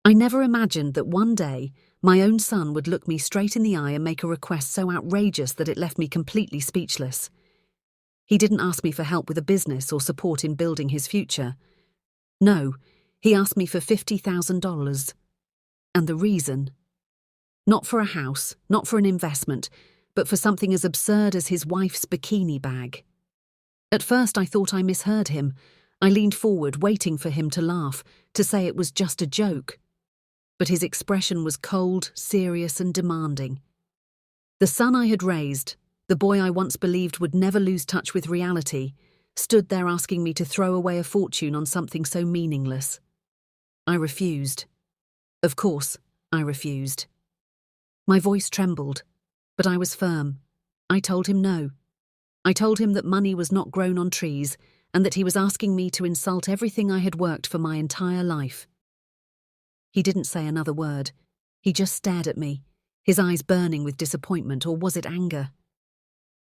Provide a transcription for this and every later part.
I never imagined that one day my own son would look me straight in the eye and make a request so outrageous that it left me completely speechless. He didn't ask me for help with a business or support in building his future. No, he asked me for $50,000. And the reason? Not for a house, not for an investment, but for something as absurd as his wife's bikini bag. At first I thought I misheard him. I leaned forward, waiting for him to laugh, to say it was just a joke. But his expression was cold, serious, and demanding. The son I had raised, the boy I once believed would never lose touch with reality, stood there asking me to throw away a fortune on something so meaningless. I refused. Of course, I refused. My voice trembled, but I was firm. I told him no. I told him that money was not grown on trees and that he was asking me to insult everything I had worked for my entire life. He didn't say another word. He just stared at me, his eyes burning with disappointment, or was it anger?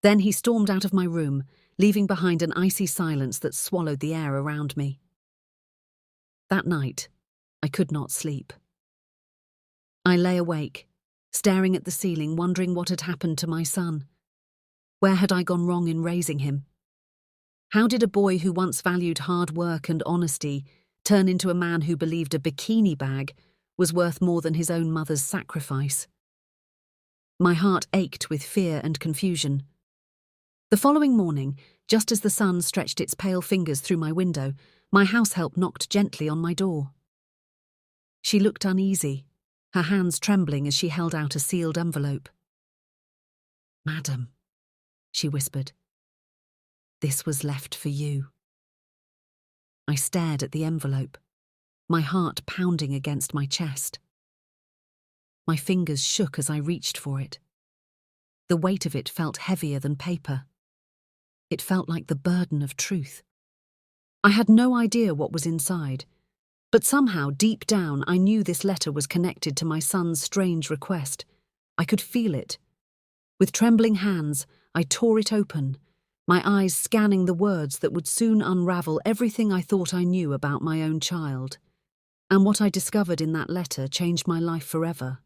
Then he stormed out of my room, leaving behind an icy silence that swallowed the air around me. That night, I could not sleep. I lay awake, staring at the ceiling, wondering what had happened to my son. Where had I gone wrong in raising him? How did a boy who once valued hard work and honesty turn into a man who believed a bikini bag was worth more than his own mother's sacrifice? My heart ached with fear and confusion. The following morning, just as the sun stretched its pale fingers through my window, my househelp knocked gently on my door. She looked uneasy, her hands trembling as she held out a sealed envelope. "Madam," she whispered, "this was left for you." I stared at the envelope, my heart pounding against my chest. My fingers shook as I reached for it. The weight of it felt heavier than paper. It felt like the burden of truth. I had no idea what was inside, but somehow, deep down, I knew this letter was connected to my son's strange request. I could feel it. With trembling hands, I tore it open, my eyes scanning the words that would soon unravel everything I thought I knew about my own child. And what I discovered in that letter changed my life forever.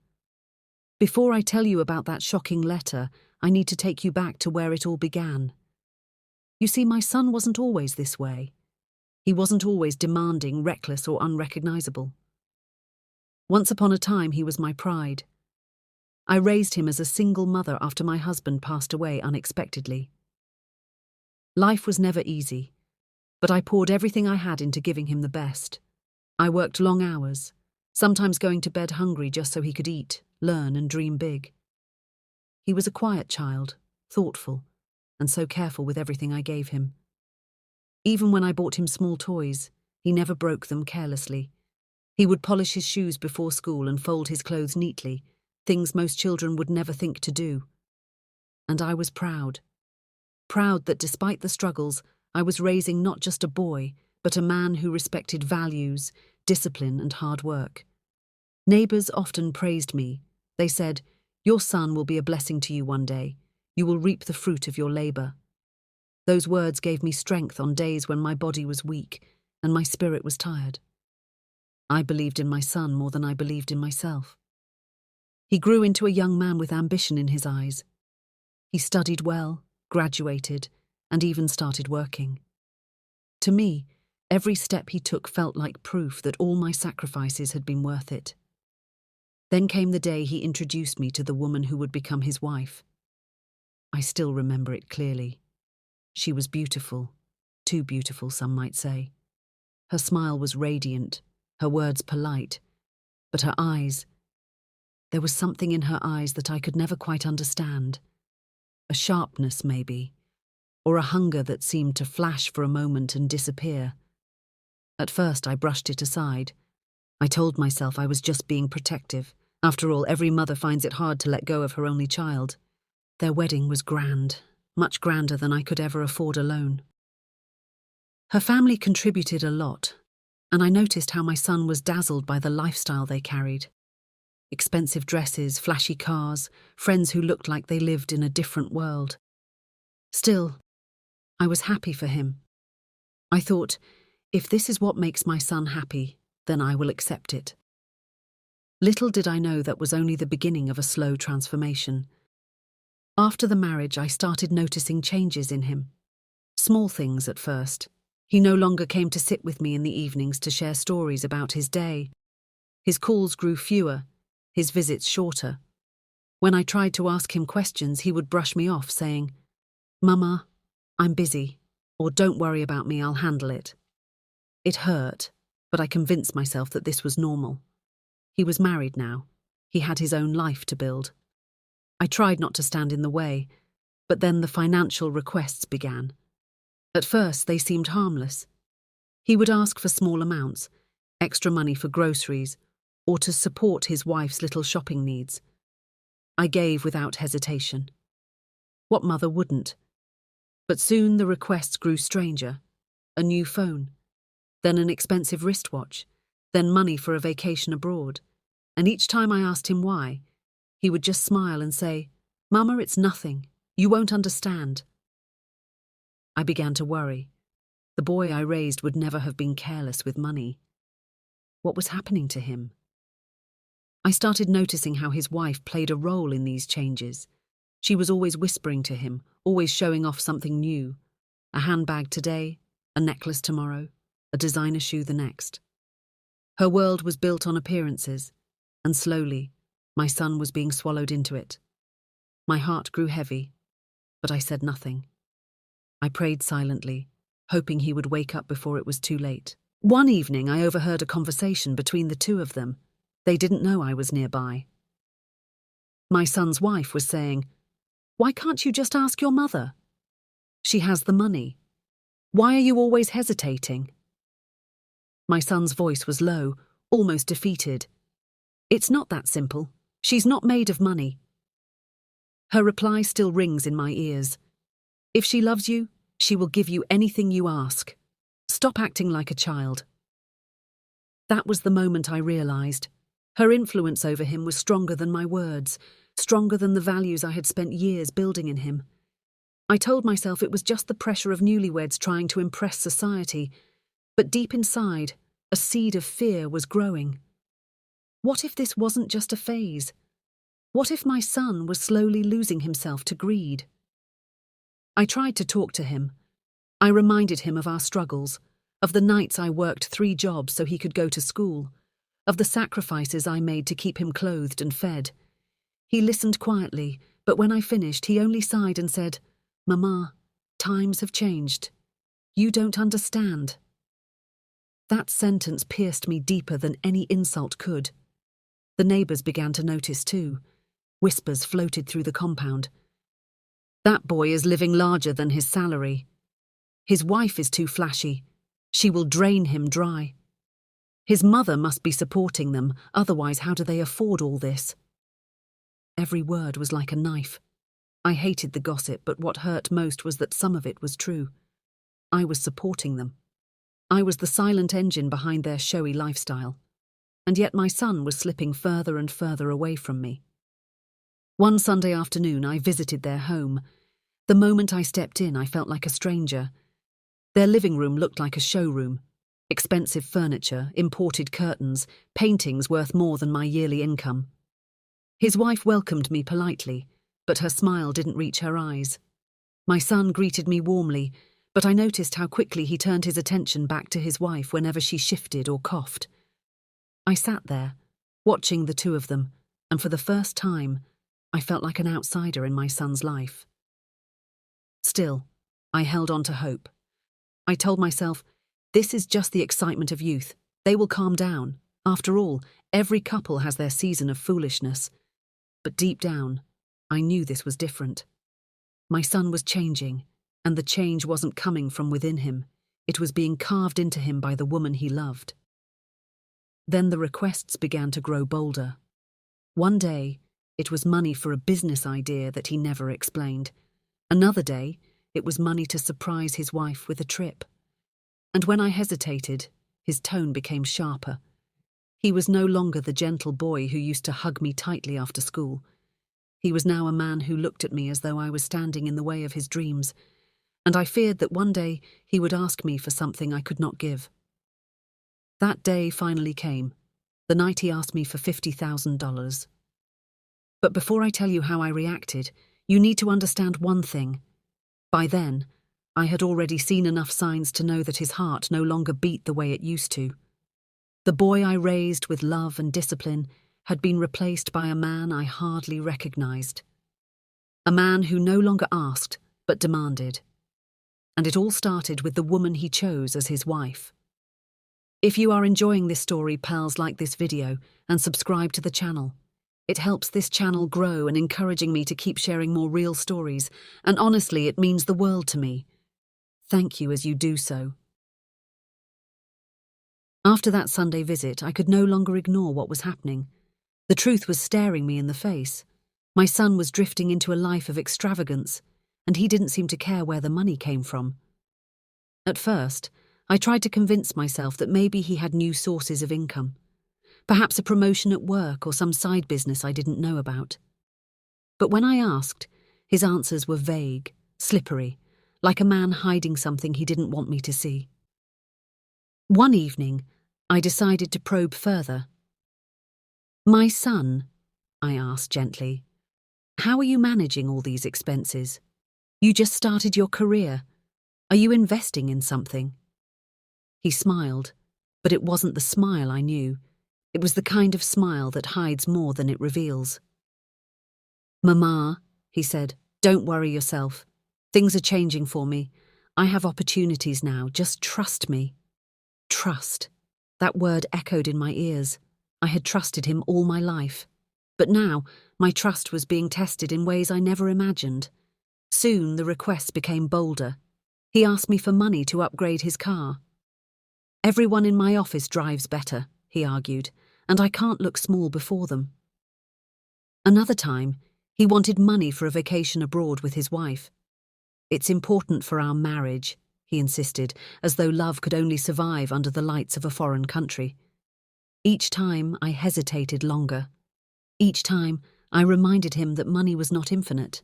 Before I tell you about that shocking letter, I need to take you back to where it all began. You see, my son wasn't always this way. He wasn't always demanding, reckless, or unrecognizable. Once upon a time, he was my pride. I raised him as a single mother after my husband passed away unexpectedly. Life was never easy, but I poured everything I had into giving him the best. I worked long hours, sometimes going to bed hungry just so he could eat, learn, and dream big. He was a quiet child, thoughtful, and so careful with everything I gave him. Even when I bought him small toys, he never broke them carelessly. He would polish his shoes before school and fold his clothes neatly, things most children would never think to do. And I was proud. Proud that despite the struggles, I was raising not just a boy, but a man who respected values, discipline, and hard work. Neighbors often praised me. They said, "Your son will be a blessing to you one day. You will reap the fruit of your labor." Those words gave me strength on days when my body was weak and my spirit was tired. I believed in my son more than I believed in myself. He grew into a young man with ambition in his eyes. He studied well, graduated, and even started working. To me, every step he took felt like proof that all my sacrifices had been worth it. Then came the day he introduced me to the woman who would become his wife. I still remember it clearly. She was beautiful, too beautiful, some might say. Her smile was radiant, her words polite, but her eyes, there was something in her eyes that I could never quite understand. A sharpness, maybe, or a hunger that seemed to flash for a moment and disappear. At first I brushed it aside. I told myself I was just being protective. After all, every mother finds it hard to let go of her only child. Their wedding was grand, much grander than I could ever afford alone. Her family contributed a lot, and I noticed how my son was dazzled by the lifestyle they carried. Expensive dresses, flashy cars, friends who looked like they lived in a different world. Still, I was happy for him. I thought, if this is what makes my son happy, then I will accept it. Little did I know that was only the beginning of a slow transformation. After the marriage, I started noticing changes in him. Small things at first. He no longer came to sit with me in the evenings to share stories about his day. His calls grew fewer, his visits shorter. When I tried to ask him questions, he would brush me off, saying, "Mama, I'm busy," or "Don't worry about me, I'll handle it." It hurt, but I convinced myself that this was normal. He was married now. He had his own life to build. I tried not to stand in the way, but then the financial requests began. At first, they seemed harmless. He would ask for small amounts, extra money for groceries, or to support his wife's little shopping needs. I gave without hesitation. What mother wouldn't? But soon the requests grew stranger. A new phone, then an expensive wristwatch, then money for a vacation abroad. And each time I asked him why, he would just smile and say, "Mama, it's nothing. You won't understand." I began to worry. The boy I raised would never have been careless with money. What was happening to him? I started noticing how his wife played a role in these changes. She was always whispering to him, always showing off something new. A handbag today, a necklace tomorrow, a designer shoe the next. Her world was built on appearances, and slowly, my son was being swallowed into it. My heart grew heavy, but I said nothing. I prayed silently, hoping he would wake up before it was too late. One evening, I overheard a conversation between the two of them. They didn't know I was nearby. My son's wife was saying, "Why can't you just ask your mother? She has the money. Why are you always hesitating?" My son's voice was low, almost defeated. "It's not that simple. She's not made of money." Her reply still rings in my ears. "If she loves you, she will give you anything you ask. Stop acting like a child." That was the moment I realized. Her influence over him was stronger than my words, stronger than the values I had spent years building in him. I told myself it was just the pressure of newlyweds trying to impress society, but deep inside, a seed of fear was growing. What if this wasn't just a phase? What if my son was slowly losing himself to greed? I tried to talk to him. I reminded him of our struggles, of the nights I worked 3 jobs so he could go to school, of the sacrifices I made to keep him clothed and fed. He listened quietly, but when I finished, he only sighed and said, "Mama, times have changed. You don't understand." That sentence pierced me deeper than any insult could. The neighbors began to notice too. Whispers floated through the compound. "That boy is living larger than his salary. His wife is too flashy. She will drain him dry. His mother must be supporting them, otherwise how do they afford all this?" Every word was like a knife. I hated the gossip, but what hurt most was that some of it was true. I was supporting them. I was the silent engine behind their showy lifestyle. And yet my son was slipping further and further away from me. One Sunday afternoon, I visited their home. The moment I stepped in, I felt like a stranger. Their living room looked like a showroom. Expensive furniture, imported curtains, paintings worth more than my yearly income. His wife welcomed me politely, but her smile didn't reach her eyes. My son greeted me warmly, but I noticed how quickly he turned his attention back to his wife whenever she shifted or coughed. I sat there, watching the two of them, and for the first time, I felt like an outsider in my son's life. Still, I held on to hope. I told myself, this is just the excitement of youth. They will calm down. After all, every couple has their season of foolishness. But deep down, I knew this was different. My son was changing, and the change wasn't coming from within him. It was being carved into him by the woman he loved. Then the requests began to grow bolder. One day, it was money for a business idea that he never explained. Another day, it was money to surprise his wife with a trip. And when I hesitated, his tone became sharper. He was no longer the gentle boy who used to hug me tightly after school. He was now a man who looked at me as though I was standing in the way of his dreams, and I feared that one day he would ask me for something I could not give. That day finally came. the night he asked me for $50,000. But before I tell you how I reacted, you need to understand one thing. By then, I had already seen enough signs to know that his heart no longer beat the way it used to. The boy I raised with love and discipline had been replaced by a man I hardly recognized. A man who no longer asked, but demanded. And it all started with the woman he chose as his wife. If you are enjoying this story, pals, like this video and subscribe to the channel. It helps this channel grow and encouraging me to keep sharing more real stories, and honestly, it means the world to me. Thank you as you do so. After that Sunday visit, I could no longer ignore what was happening. The truth was staring me in the face. My son was drifting into a life of extravagance, and he didn't seem to care where the money came from. At first, I tried to convince myself that maybe he had new sources of income. Perhaps a promotion at work or some side business I didn't know about. But when I asked, his answers were vague, slippery, like a man hiding something he didn't want me to see. One evening, I decided to probe further. "My son," I asked gently, "how are you managing all these expenses? You just started your career. Are you investing in something?" He smiled, but it wasn't the smile I knew. It was the kind of smile that hides more than it reveals. "Mama," he said, "don't worry yourself. Things are changing for me. I have opportunities now. Just trust me." Trust. That word echoed in my ears. I had trusted him all my life. But now, my trust was being tested in ways I never imagined. Soon, the requests became bolder. He asked me for money to upgrade his car. "Everyone in my office drives better," he argued, "and I can't look small before them." Another time, he wanted money for a vacation abroad with his wife. "It's important for our marriage," he insisted, as though love could only survive under the lights of a foreign country. Each time, I hesitated longer. Each time, I reminded him that money was not infinite.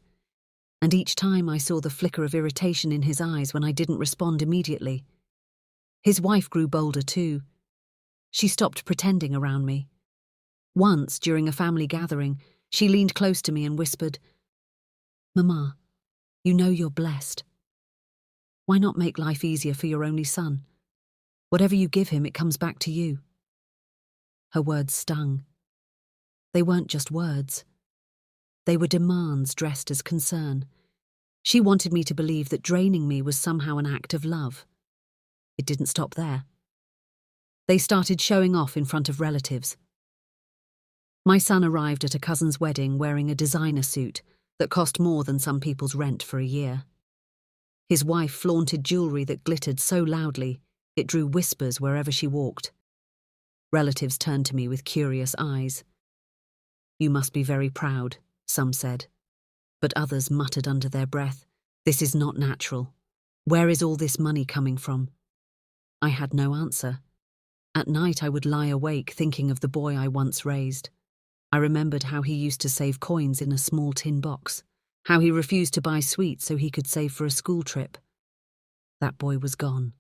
And each time I saw the flicker of irritation in his eyes when I didn't respond immediately. His wife grew bolder too. She stopped pretending around me. Once, during a family gathering, she leaned close to me and whispered, "Mama, you know you're blessed. Why not make life easier for your only son? Whatever you give him, it comes back to you." Her words stung. They weren't just words. They were demands dressed as concern. She wanted me to believe that draining me was somehow an act of love. It didn't stop there. They started showing off in front of relatives. My son arrived at a cousin's wedding wearing a designer suit that cost more than some people's rent for a year. His wife flaunted jewelry that glittered so loudly it drew whispers wherever she walked. Relatives turned to me with curious eyes. "You must be very proud," some said. But others muttered under their breath, "This is not natural. Where is all this money coming from?" I had no answer. At night I would lie awake thinking of the boy I once raised. I remembered how he used to save coins in a small tin box, how he refused to buy sweets so he could save for a school trip. That boy was gone.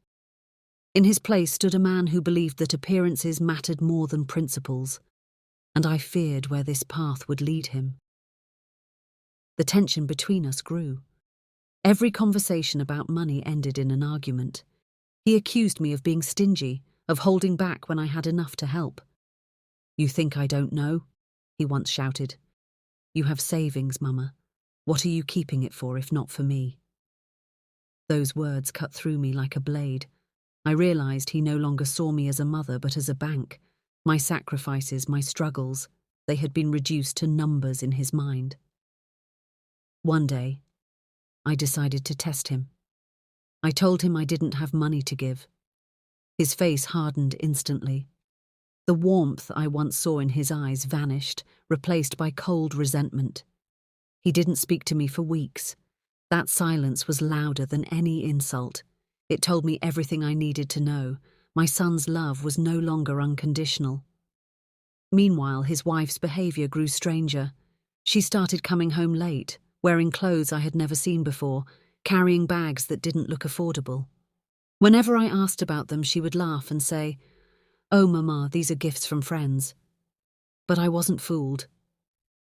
In his place stood a man who believed that appearances mattered more than principles, and I feared where this path would lead him. The tension between us grew. Every conversation about money ended in an argument. He accused me of being stingy, of holding back when I had enough to help. "You think I don't know?" he once shouted. "You have savings, Mama. What are you keeping it for if not for me?" Those words cut through me like a blade. I realized he no longer saw me as a mother but as a bank. My sacrifices, my struggles, they had been reduced to numbers in his mind. One day, I decided to test him. I told him I didn't have money to give. His face hardened instantly. The warmth I once saw in his eyes vanished, replaced by cold resentment. He didn't speak to me for weeks. That silence was louder than any insult. It told me everything I needed to know. My son's love was no longer unconditional. Meanwhile, his wife's behavior grew stranger. She started coming home late, wearing clothes I had never seen before, carrying bags that didn't look affordable. Whenever I asked about them, she would laugh and say, "Oh, Mama, these are gifts from friends." But I wasn't fooled.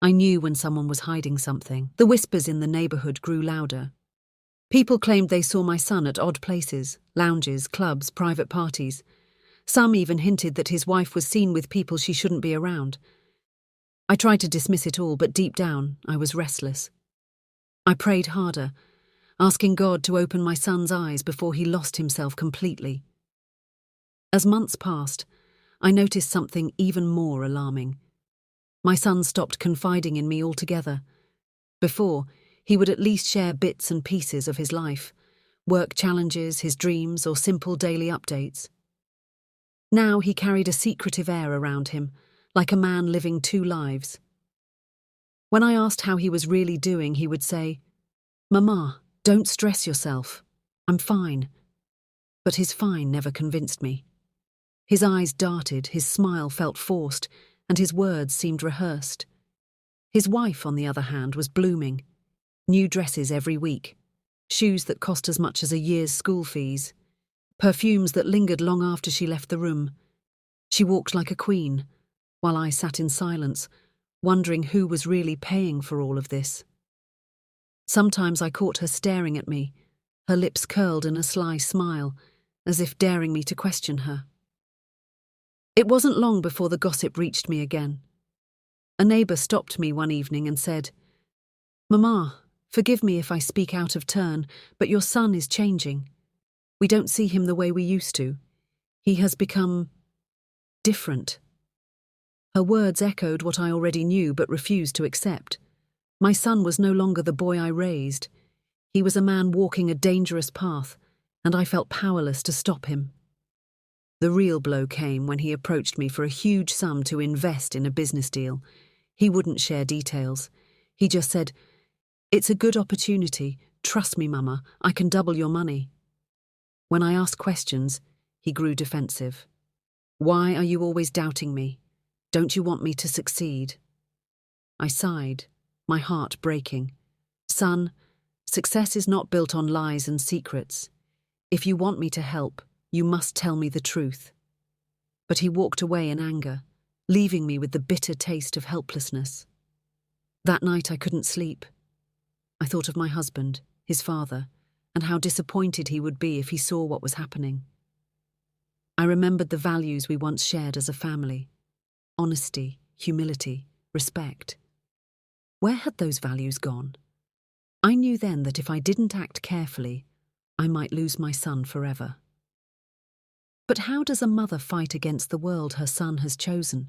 I knew when someone was hiding something. The whispers in the neighborhood grew louder. People claimed they saw my son at odd places, lounges, clubs, private parties. Some even hinted that his wife was seen with people she shouldn't be around. I tried to dismiss it all, but deep down, I was restless. I prayed harder, asking God to open my son's eyes before he lost himself completely. As months passed, I noticed something even more alarming. My son stopped confiding in me altogether. Before, he would at least share bits and pieces of his life, work challenges, his dreams, or simple daily updates. Now he carried a secretive air around him, like a man living two lives. When I asked how he was really doing, he would say, "Mama, don't stress yourself. I'm fine." But his fine never convinced me. His eyes darted, his smile felt forced, and his words seemed rehearsed. His wife, on the other hand, was blooming. New dresses every week, shoes that cost as much as a year's school fees, perfumes that lingered long after she left the room. She walked like a queen, while I sat in silence, wondering who was really paying for all of this. Sometimes I caught her staring at me, her lips curled in a sly smile, as if daring me to question her. It wasn't long before the gossip reached me again. A neighbour stopped me one evening and said, "Mama, forgive me if I speak out of turn, but your son is changing. We don't see him the way we used to. He has become different." Her words echoed what I already knew but refused to accept. My son was no longer the boy I raised. He was a man walking a dangerous path, and I felt powerless to stop him. The real blow came when he approached me for a huge sum to invest in a business deal. He wouldn't share details. He just said, "It's a good opportunity. Trust me, Mama, I can double your money." When I asked questions, he grew defensive. "Why are you always doubting me? Don't you want me to succeed?" I sighed, my heart breaking. "Son, success is not built on lies and secrets. If you want me to help, you must tell me the truth." But he walked away in anger, leaving me with the bitter taste of helplessness. That night I couldn't sleep. I thought of my husband, his father, and how disappointed he would be if he saw what was happening. I remembered the values we once shared as a family: honesty, humility, respect. Where had those values gone? I knew then that if I didn't act carefully, I might lose my son forever. But how does a mother fight against the world her son has chosen?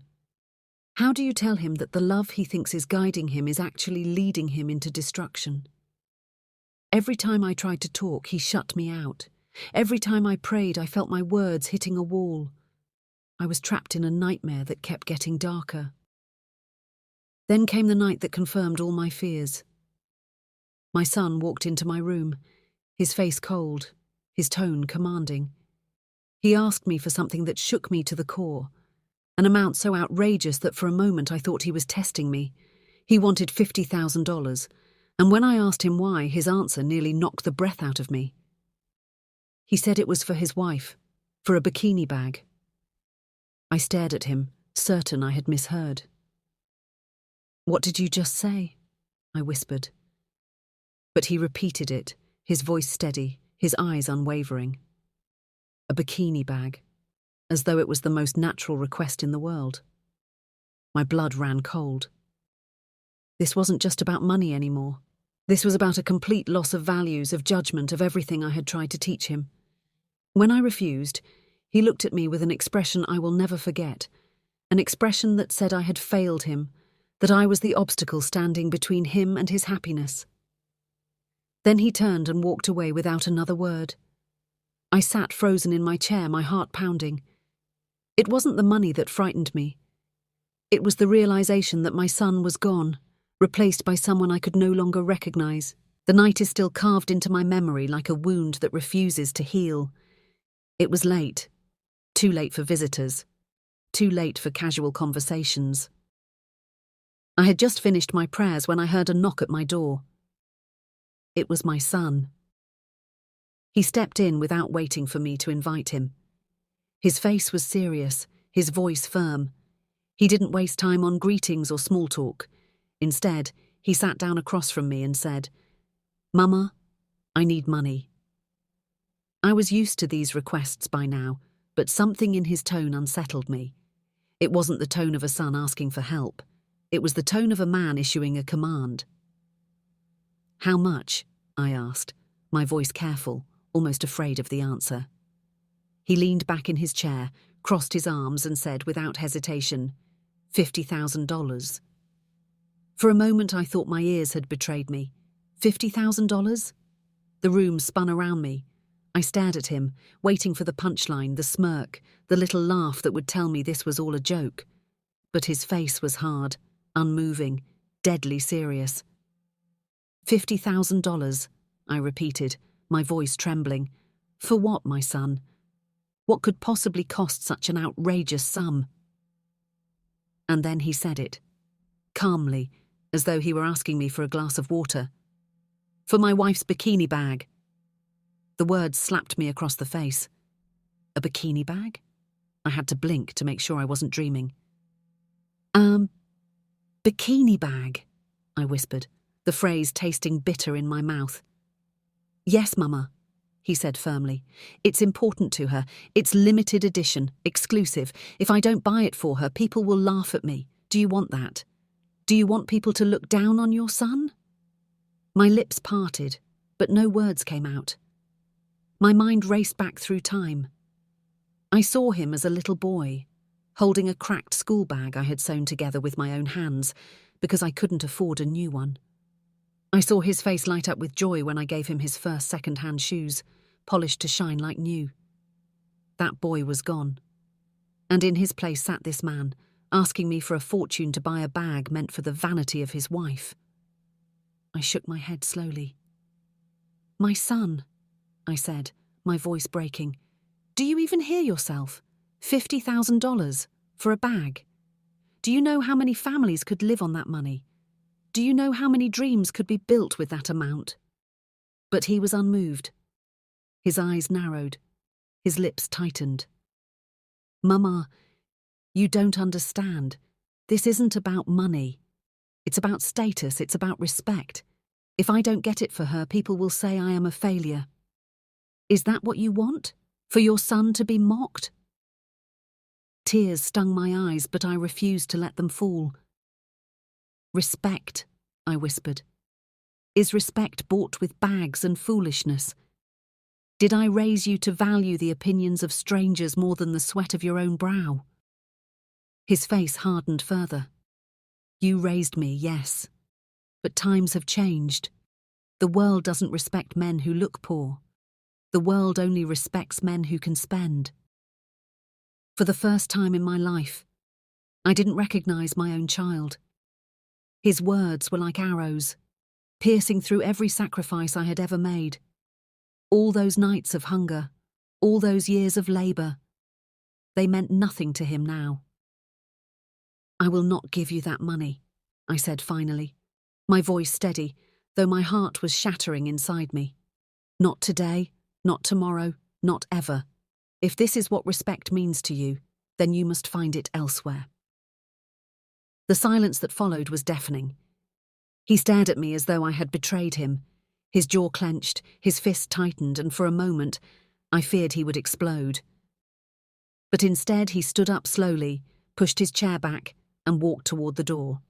How do you tell him that the love he thinks is guiding him is actually leading him into destruction? Every time I tried to talk, he shut me out. Every time I prayed, I felt my words hitting a wall. I was trapped in a nightmare that kept getting darker. Then came the night that confirmed all my fears. My son walked into my room, his face cold, his tone commanding. He asked me for something that shook me to the core, an amount so outrageous that for a moment I thought he was testing me. He wanted $50,000, and when I asked him why, his answer nearly knocked the breath out of me. He said it was for his wife, for a bikini bag. I stared at him, certain I had misheard. "What did you just say?" I whispered. But he repeated it, his voice steady, his eyes unwavering. A bikini bag, as though it was the most natural request in the world. My blood ran cold. This wasn't just about money anymore. This was about a complete loss of values, of judgment, of everything I had tried to teach him. When I refused, he looked at me with an expression I will never forget, an expression that said I had failed him, that I was the obstacle standing between him and his happiness. Then he turned and walked away without another word. I sat frozen in my chair, my heart pounding. It wasn't the money that frightened me. It was the realization that my son was gone, replaced by someone I could no longer recognize. The night is still carved into my memory like a wound that refuses to heal. It was late. Too late for visitors. Too late for casual conversations. I had just finished my prayers when I heard a knock at my door. It was my son. He stepped in without waiting for me to invite him. His face was serious, his voice firm. He didn't waste time on greetings or small talk. Instead, he sat down across from me and said, "Mama, I need money." I was used to these requests by now, but something in his tone unsettled me. It wasn't the tone of a son asking for help. It was the tone of a man issuing a command. "How much?" I asked, my voice careful, almost afraid of the answer. He leaned back in his chair, crossed his arms and said without hesitation, $50,000. For a moment I thought my ears had betrayed me. $50,000? The room spun around me. I stared at him, waiting for the punchline, the smirk, the little laugh that would tell me this was all a joke. But his face was hard, unmoving, deadly serious. $50,000, I repeated, my voice trembling. For what, my son? What could possibly cost such an outrageous sum? And then he said it, calmly, as though he were asking me for a glass of water. "For my wife's bikini bag." The words slapped me across the face. A bikini bag? I had to blink to make sure I wasn't dreaming. Bikini bag, I whispered, the phrase tasting bitter in my mouth. "Yes, Mama," he said firmly. "It's important to her. It's limited edition, exclusive. If I don't buy it for her, people will laugh at me. Do you want that? Do you want people to look down on your son?" My lips parted, but no words came out. My mind raced back through time. I saw him as a little boy, holding a cracked school bag I had sewn together with my own hands because I couldn't afford a new one. I saw his face light up with joy when I gave him his first second-hand shoes, polished to shine like new. That boy was gone, and in his place sat this man, asking me for a fortune to buy a bag meant for the vanity of his wife. I shook my head slowly. "My son," I said, my voice breaking. "Do you even hear yourself? $50,000 for a bag? Do you know how many families could live on that money? Do you know how many dreams could be built with that amount?" But he was unmoved. His eyes narrowed. His lips tightened. "Mama, you don't understand. This isn't about money. It's about status, it's about respect. If I don't get it for her, people will say I am a failure. Is that what you want? For your son to be mocked?" Tears stung my eyes, but I refused to let them fall. "Respect," I whispered. "Is respect bought with bags and foolishness? Did I raise you to value the opinions of strangers more than the sweat of your own brow?" His face hardened further. "You raised me, yes. But times have changed. The world doesn't respect men who look poor. The world only respects men who can spend." For the first time in my life, I didn't recognize my own child. His words were like arrows, piercing through every sacrifice I had ever made. All those nights of hunger, all those years of labor, they meant nothing to him now. "I will not give you that money," I said finally, my voice steady, though my heart was shattering inside me. "Not today, not tomorrow, not ever. If this is what respect means to you, then you must find it elsewhere." The silence that followed was deafening. He stared at me as though I had betrayed him. His jaw clenched, his fist tightened, and for a moment, I feared he would explode. But instead he stood up slowly, pushed his chair back, and walked toward the door.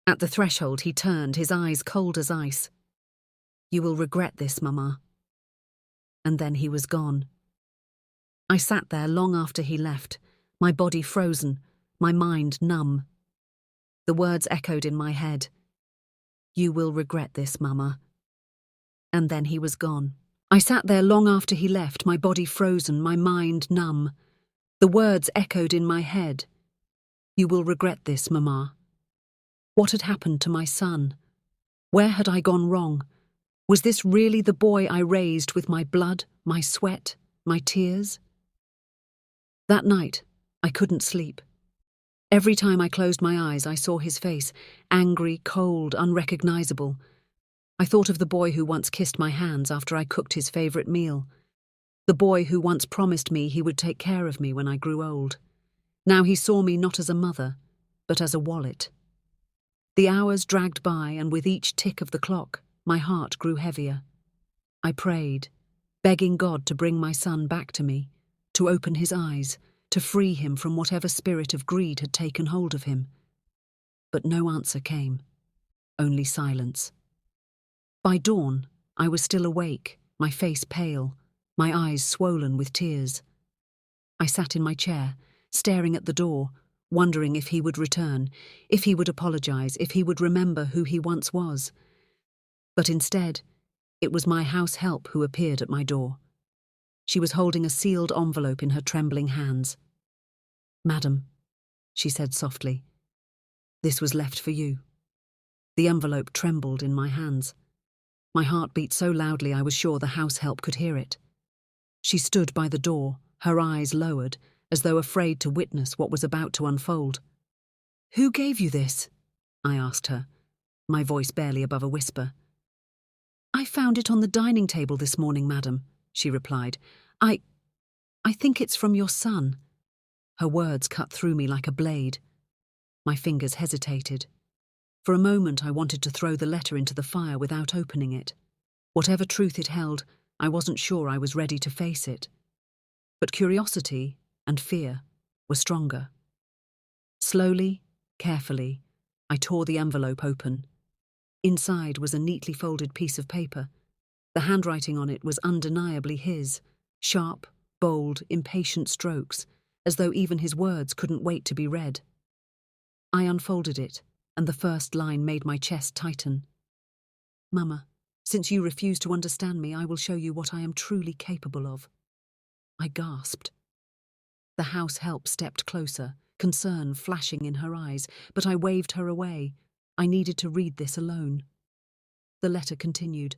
At the threshold he turned, his eyes cold as ice. "You will regret this, Mama." And then he was gone. I sat there long after he left, my body frozen, my mind numb. The words echoed in my head. "You will regret this, Mama." And then he was gone. I sat there long after he left, my body frozen, my mind numb. The words echoed in my head. "You will regret this, Mama." What had happened to my son? Where had I gone wrong? Was this really the boy I raised with my blood, my sweat, my tears? That night, I couldn't sleep. Every time I closed my eyes, I saw his face, angry, cold, unrecognizable. I thought of the boy who once kissed my hands after I cooked his favorite meal. The boy who once promised me he would take care of me when I grew old. Now he saw me not as a mother, but as a wallet. The hours dragged by, and with each tick of the clock, my heart grew heavier. I prayed, begging God to bring my son back to me, to open his eyes, to free him from whatever spirit of greed had taken hold of him. But no answer came, only silence. By dawn, I was still awake, my face pale, my eyes swollen with tears. I sat in my chair, staring at the door, wondering if he would return, if he would apologize, if he would remember who he once was. But instead, it was my house help who appeared at my door. She was holding a sealed envelope in her trembling hands. "Madam," she said softly, "this was left for you." The envelope trembled in my hands. My heart beat so loudly I was sure the house help could hear it. She stood by the door, her eyes lowered, as though afraid to witness what was about to unfold. "Who gave you this?" I asked her, my voice barely above a whisper. "I found it on the dining table this morning, madam," she replied. I think it's from your son." Her words cut through me like a blade. My fingers hesitated. For a moment I wanted to throw the letter into the fire without opening it. Whatever truth it held, I wasn't sure I was ready to face it. But curiosity and fear were stronger. Slowly, carefully, I tore the envelope open. Inside was a neatly folded piece of paper. The handwriting on it was undeniably his, sharp, bold, impatient strokes, as though even his words couldn't wait to be read. I unfolded it, and the first line made my chest tighten. "Mama, since you refuse to understand me, I will show you what I am truly capable of." I gasped. The house help stepped closer, concern flashing in her eyes, but I waved her away. I needed to read this alone. The letter continued.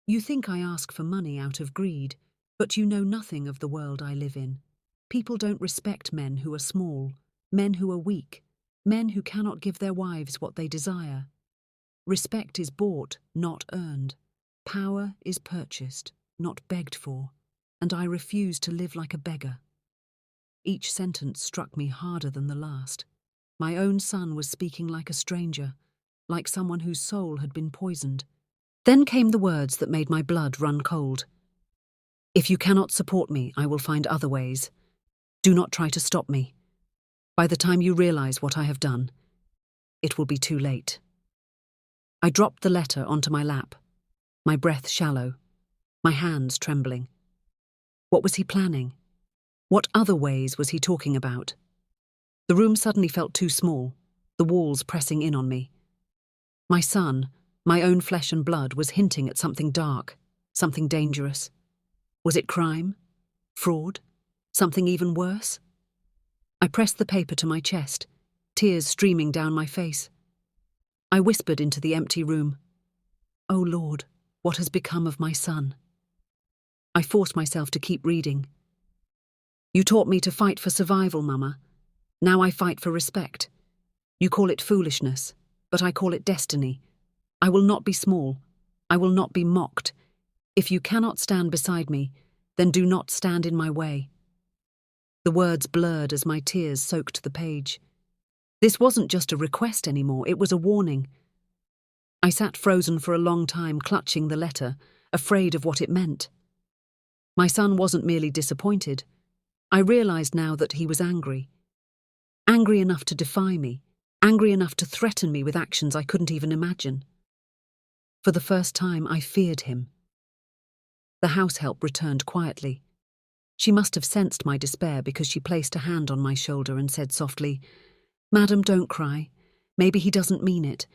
"You think I ask for money out of greed, but you know nothing of the world I live in. People don't respect men who are small, men who are weak, men who cannot give their wives what they desire. Respect is bought, not earned. Power is purchased, not begged for, and I refuse to live like a beggar." Each sentence struck me harder than the last. My own son was speaking like a stranger, like someone whose soul had been poisoned. Then came the words that made my blood run cold. "If you cannot support me, I will find other ways. Do not try to stop me. By the time you realize what I have done, it will be too late." I dropped the letter onto my lap, my breath shallow, my hands trembling. What was he planning? What other ways was he talking about? The room suddenly felt too small, the walls pressing in on me. My son, my own flesh and blood, was hinting at something dark, something dangerous. Was it crime? Fraud? Something even worse? I pressed the paper to my chest, tears streaming down my face. I whispered into the empty room, "Oh Lord, what has become of my son?" I forced myself to keep reading. "You taught me to fight for survival, Mama. Now I fight for respect. You call it foolishness, but I call it destiny. I will not be small. I will not be mocked. If you cannot stand beside me, then do not stand in my way." The words blurred as my tears soaked the page. This wasn't just a request anymore, it was a warning. I sat frozen for a long time, clutching the letter, afraid of what it meant. My son wasn't merely disappointed. I realized now that he was angry. Angry enough to defy me, angry enough to threaten me with actions I couldn't even imagine. For the first time, I feared him. The house help returned quietly. She must have sensed my despair because she placed a hand on my shoulder and said softly, "Madam, don't cry. Maybe he doesn't mean it.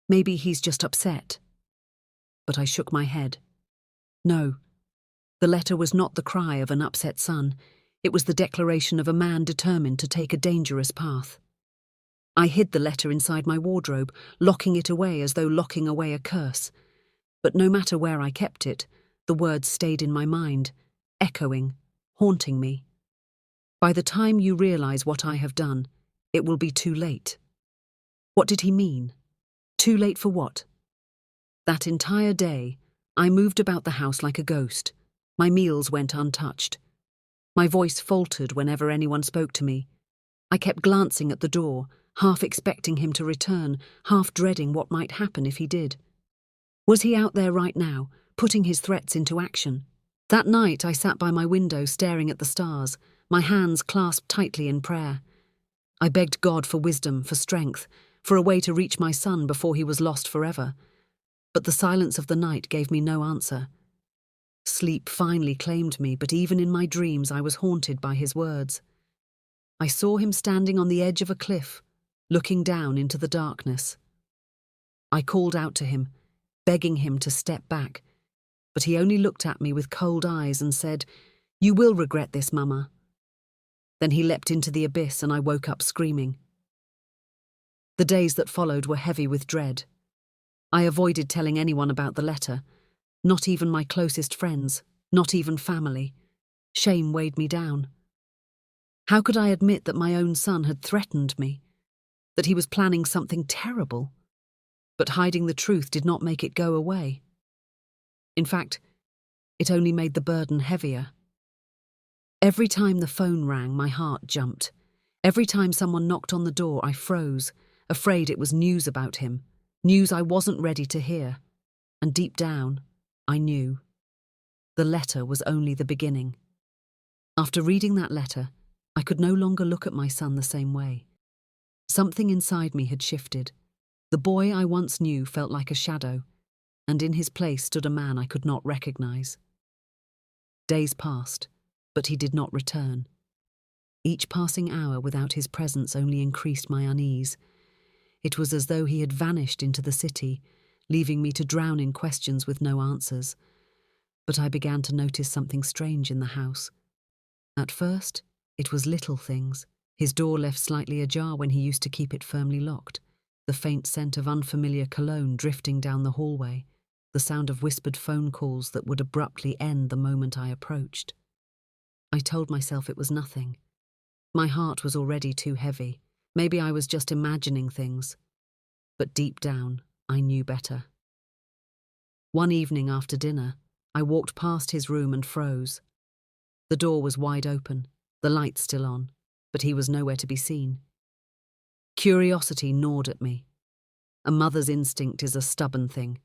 Maybe he's just upset." But I shook my head. No, the letter was not the cry of an upset son. It was the declaration of a man determined to take a dangerous path. I hid the letter inside my wardrobe, locking it away as though locking away a curse. But no matter where I kept it, the words stayed in my mind, echoing, haunting me. "By the time you realize what I have done, it will be too late." What did he mean? Too late for what? That entire day, I moved about the house like a ghost. My meals went untouched. My voice faltered whenever anyone spoke to me. I kept glancing at the door, half expecting him to return, half dreading what might happen if he did. Was he out there right now, putting his threats into action? That night I sat by my window staring at the stars, my hands clasped tightly in prayer. I begged God for wisdom, for strength, for a way to reach my son before he was lost forever. But the silence of the night gave me no answer. Sleep finally claimed me, but even in my dreams I was haunted by his words. I saw him standing on the edge of a cliff, looking down into the darkness. I called out to him, begging him to step back, but he only looked at me with cold eyes and said, "You will regret this, Mama." Then he leapt into the abyss and I woke up screaming. The days that followed were heavy with dread. I avoided telling anyone about the letter, not even my closest friends, not even family. Shame weighed me down. How could I admit that my own son had threatened me, that he was planning something terrible? But hiding the truth did not make it go away. In fact, it only made the burden heavier. Every time the phone rang, my heart jumped. Every time someone knocked on the door, I froze, afraid it was news about him, news I wasn't ready to hear. And deep down, I knew. The letter was only the beginning. After reading that letter, I could no longer look at my son the same way. Something inside me had shifted. The boy I once knew felt like a shadow, and in his place stood a man I could not recognize. Days passed, but he did not return. Each passing hour without his presence only increased my unease. It was as though he had vanished into the city, leaving me to drown in questions with no answers. But I began to notice something strange in the house. At first, it was little things. His door left slightly ajar when he used to keep it firmly locked, the faint scent of unfamiliar cologne drifting down the hallway, the sound of whispered phone calls that would abruptly end the moment I approached. I told myself it was nothing. My heart was already too heavy. Maybe I was just imagining things. But deep down, I knew better. One evening after dinner, I walked past his room and froze. The door was wide open, the light still on, but he was nowhere to be seen. Curiosity gnawed at me. A mother's instinct is a stubborn thing.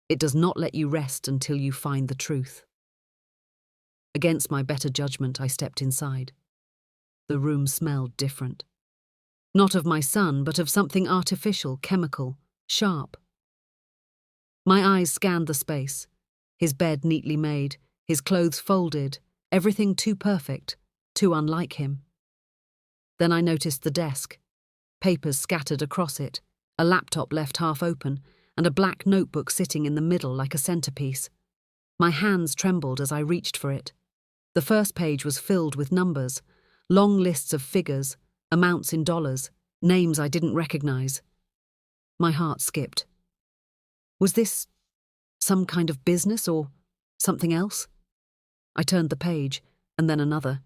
It does not let you rest until you find the truth. Against my better judgment, I stepped inside. The room smelled different. Not of my son, but of something artificial, chemical, sharp. My eyes scanned the space. His bed neatly made, his clothes folded, everything too perfect, too unlike him. Then I noticed the desk, papers scattered across it, a laptop left half open, and a black notebook sitting in the middle like a centerpiece. My hands trembled as I reached for it. The first page was filled with numbers, long lists of figures, amounts in dollars, names I didn't recognize. My heart skipped. Was this some kind of business or something else? I turned the page, and then another.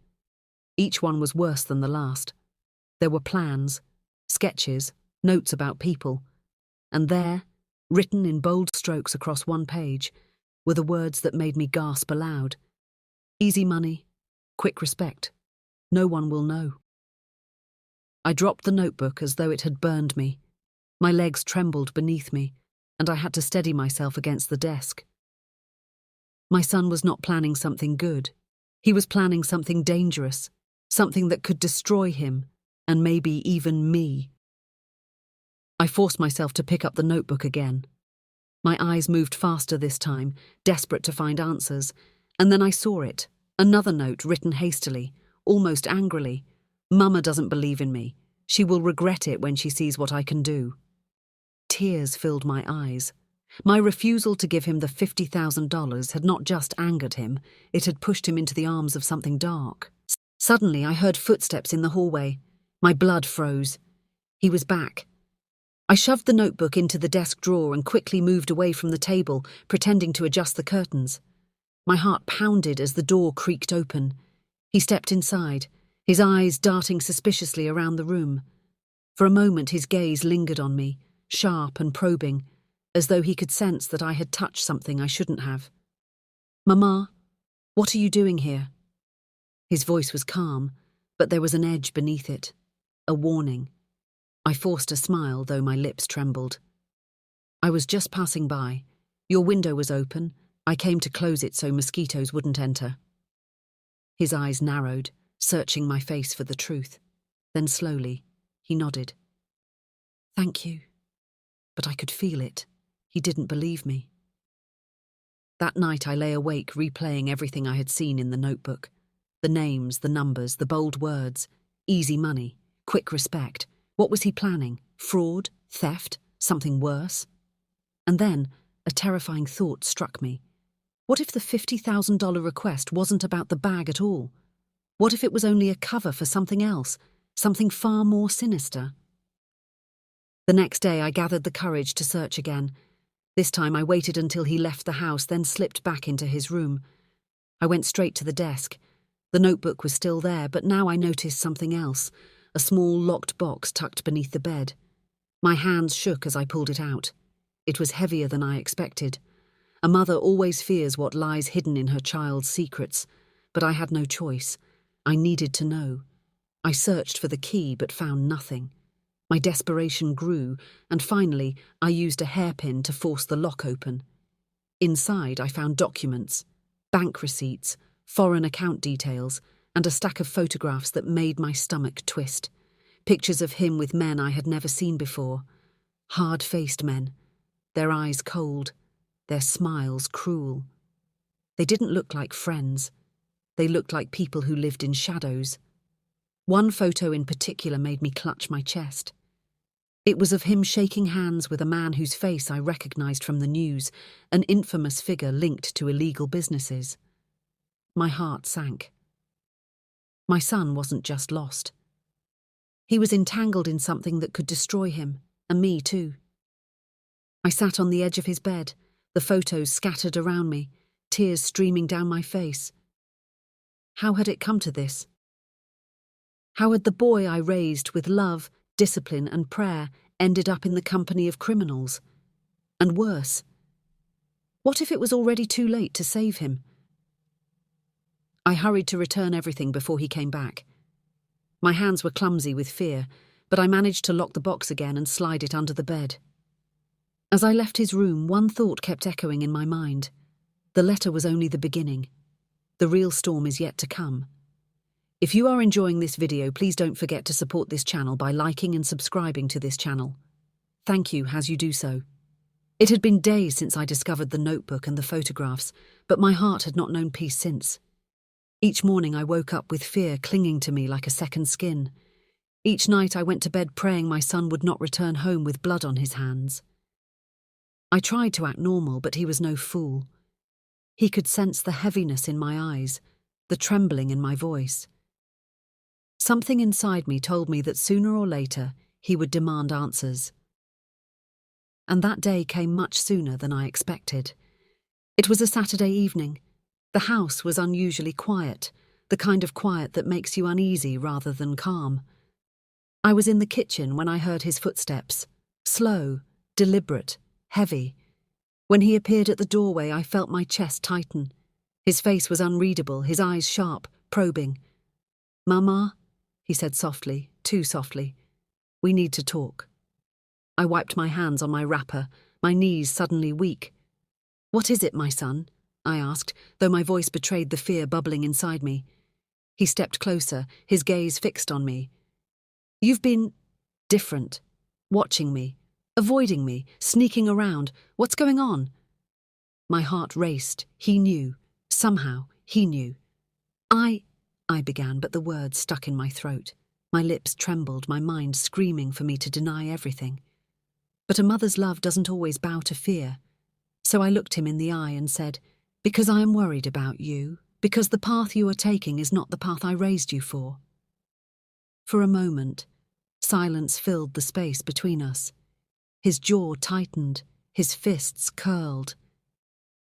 Each one was worse than the last. There were plans, sketches, notes about people, and there, written in bold strokes across one page, were the words that made me gasp aloud. Easy money, quick respect. No one will know. I dropped the notebook as though it had burned me. My legs trembled beneath me, and I had to steady myself against the desk. My son was not planning something good. He was planning something dangerous, something that could destroy him, and maybe even me. I forced myself to pick up the notebook again. My eyes moved faster this time, desperate to find answers, and then I saw it, another note written hastily, almost angrily. Mama doesn't believe in me. She will regret it when she sees what I can do. Tears filled my eyes. My refusal to give him the $50,000 had not just angered him, it had pushed him into the arms of something dark. Suddenly I heard footsteps in the hallway. My blood froze. He was back. I shoved the notebook into the desk drawer and quickly moved away from the table, pretending to adjust the curtains. My heart pounded as the door creaked open. He stepped inside, his eyes darting suspiciously around the room. For a moment his gaze lingered on me, sharp and probing, as though he could sense that I had touched something I shouldn't have. "Mama, what are you doing here?" His voice was calm, but there was an edge beneath it. a warning. I forced a smile, though my lips trembled. "I was just passing by. Your window was open. I came to close it so mosquitoes wouldn't enter." His eyes narrowed, searching my face for the truth. Then slowly, he nodded. "Thank you." But I could feel it. He didn't believe me. That night I lay awake replaying everything I had seen in the notebook. The names, the numbers, the bold words. Easy money, quick respect. What was he planning? Fraud? Theft? Something worse? And then a terrifying thought struck me. What if the $50,000 request wasn't about the bag at all? What if it was only a cover for something else, something far more sinister? The next day I gathered the courage to search again. This time I waited until he left the house, then slipped back into his room. I went straight to the desk. The notebook was still there, but now I noticed something else, a small locked box tucked beneath the bed. My hands shook as I pulled it out. It was heavier than I expected. A mother always fears what lies hidden in her child's secrets, but I had no choice. I needed to know. I searched for the key but found nothing. My desperation grew, and finally I used a hairpin to force the lock open. Inside I found documents, bank receipts, foreign account details, and a stack of photographs that made my stomach twist. Pictures of him with men I had never seen before. Hard-faced men, their eyes cold, their smiles cruel. They didn't look like friends. They looked like people who lived in shadows. One photo in particular made me clutch my chest. It was of him shaking hands with a man whose face I recognized from the news, an infamous figure linked to illegal businesses. My heart sank. My son wasn't just lost. He was entangled in something that could destroy him, and me too. I sat on the edge of his bed, the photos scattered around me, tears streaming down my face. How had it come to this? How had the boy I raised with love, discipline and prayer ended up in the company of criminals? And worse, what if it was already too late to save him? I hurried to return everything before he came back. My hands were clumsy with fear, but I managed to lock the box again and slide it under the bed. As I left his room, one thought kept echoing in my mind. The letter was only the beginning. The real storm is yet to come. If you are enjoying this video, please don't forget to support this channel by liking and subscribing to this channel. Thank you as you do so. It had been days since I discovered the notebook and the photographs, but my heart had not known peace since. Each morning I woke up with fear clinging to me like a second skin. Each night I went to bed praying my son would not return home with blood on his hands. I tried to act normal, but he was no fool. He could sense the heaviness in my eyes, the trembling in my voice. Something inside me told me that sooner or later he would demand answers. And that day came much sooner than I expected. It was a Saturday evening. The house was unusually quiet, the kind of quiet that makes you uneasy rather than calm. I was in the kitchen when I heard his footsteps, slow, deliberate, heavy. When he appeared at the doorway, I felt my chest tighten. His face was unreadable, his eyes sharp, probing. "Mama," he said softly, too softly. "We need to talk." I wiped my hands on my wrapper, my knees suddenly weak. "What is it, my son?" I asked, though my voice betrayed the fear bubbling inside me. He stepped closer, his gaze fixed on me. "You've been different, watching me, avoiding me, sneaking around. What's going on?" My heart raced. He knew. Somehow, he knew. I began, but the words stuck in my throat. My lips trembled, my mind screaming for me to deny everything. But a mother's love doesn't always bow to fear. So I looked him in the eye and said, "Because I am worried about you, because the path you are taking is not the path I raised you for." For a moment, silence filled the space between us. His jaw tightened, his fists curled.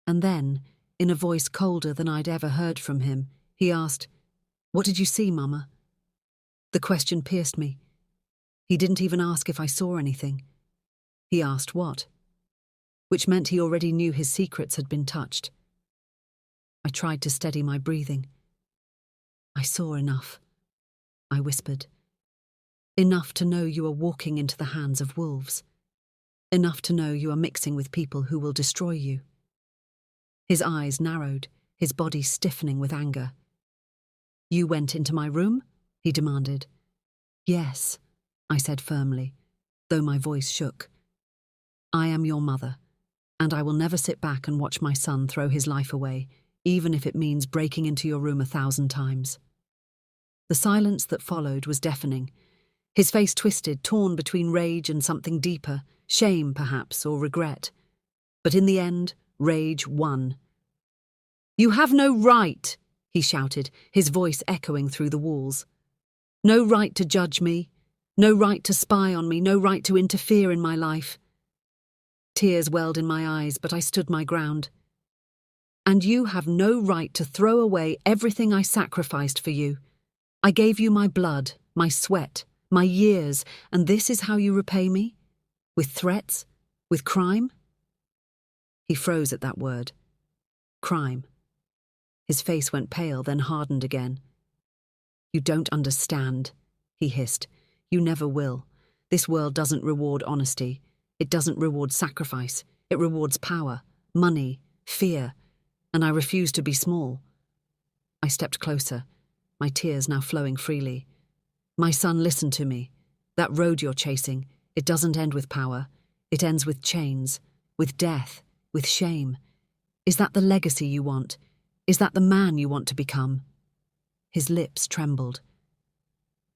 And then, in a voice colder than I'd ever heard from him, he asked, "What did you see, Mama?" The question pierced me. He didn't even ask if I saw anything. He asked what, which meant he already knew his secrets had been touched. I tried to steady my breathing. "I saw enough," I whispered. Enough to know you are walking into the hands of wolves. Enough to know you are mixing with people who will destroy you. His eyes narrowed, his body stiffening with anger. You went into my room? He demanded. Yes, I said firmly, though my voice shook. I am your mother, and I will never sit back and watch my son throw his life away, even if it means breaking into your room 1,000 times. The silence that followed was deafening. His face twisted, torn between rage and something deeper, shame perhaps, or regret. But in the end, rage won. You have no right, he shouted, his voice echoing through the walls. No right to judge me, no right to spy on me, no right to interfere in my life. Tears welled in my eyes, but I stood my ground. And you have no right to throw away everything I sacrificed for you. I gave you my blood, my sweat, my years, and this is how you repay me? With threats? With crime? He froze at that word. Crime. His face went pale, then hardened again. You don't understand, he hissed. You never will. This world doesn't reward honesty. It doesn't reward sacrifice. It rewards power, money, fear, and I refuse to be small. I stepped closer, my tears now flowing freely. My son, listen to me. That road you're chasing, it doesn't end with power. It ends with chains, with death, with shame. Is that the legacy you want? Is that the man you want to become? His lips trembled.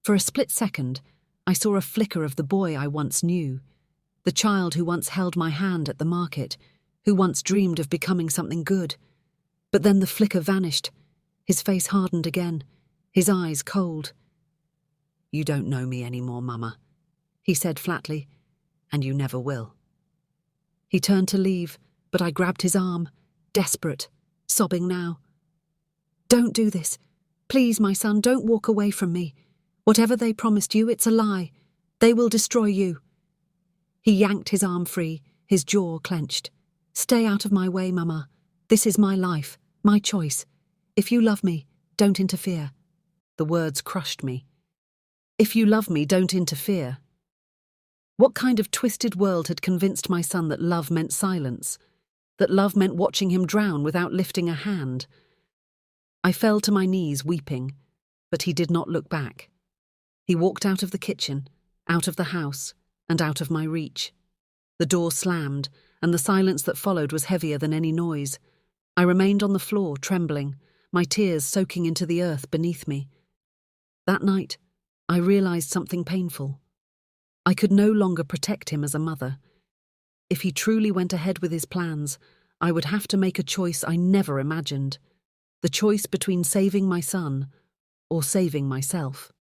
For a split second, I saw a flicker of the boy I once knew, the child who once held my hand at the market, who once dreamed of becoming something good. But then the flicker vanished, his face hardened again, his eyes cold. You don't know me anymore, Mama, he said flatly, and you never will. He turned to leave, but I grabbed his arm, desperate, sobbing now. Don't do this. Please, my son, don't walk away from me. Whatever they promised you, it's a lie. They will destroy you. He yanked his arm free, his jaw clenched. Stay out of my way, Mama. This is my life, my choice. If you love me, don't interfere. The words crushed me. If you love me, don't interfere. What kind of twisted world had convinced my son that love meant silence? That love meant watching him drown without lifting a hand? I fell to my knees weeping, but he did not look back. He walked out of the kitchen, out of the house, and out of my reach. The door slammed, and the silence that followed was heavier than any noise. I remained on the floor, trembling, my tears soaking into the earth beneath me. That night, I realized something painful. I could no longer protect him as a mother. If he truly went ahead with his plans, I would have to make a choice I never imagined. The choice between saving my son or saving myself.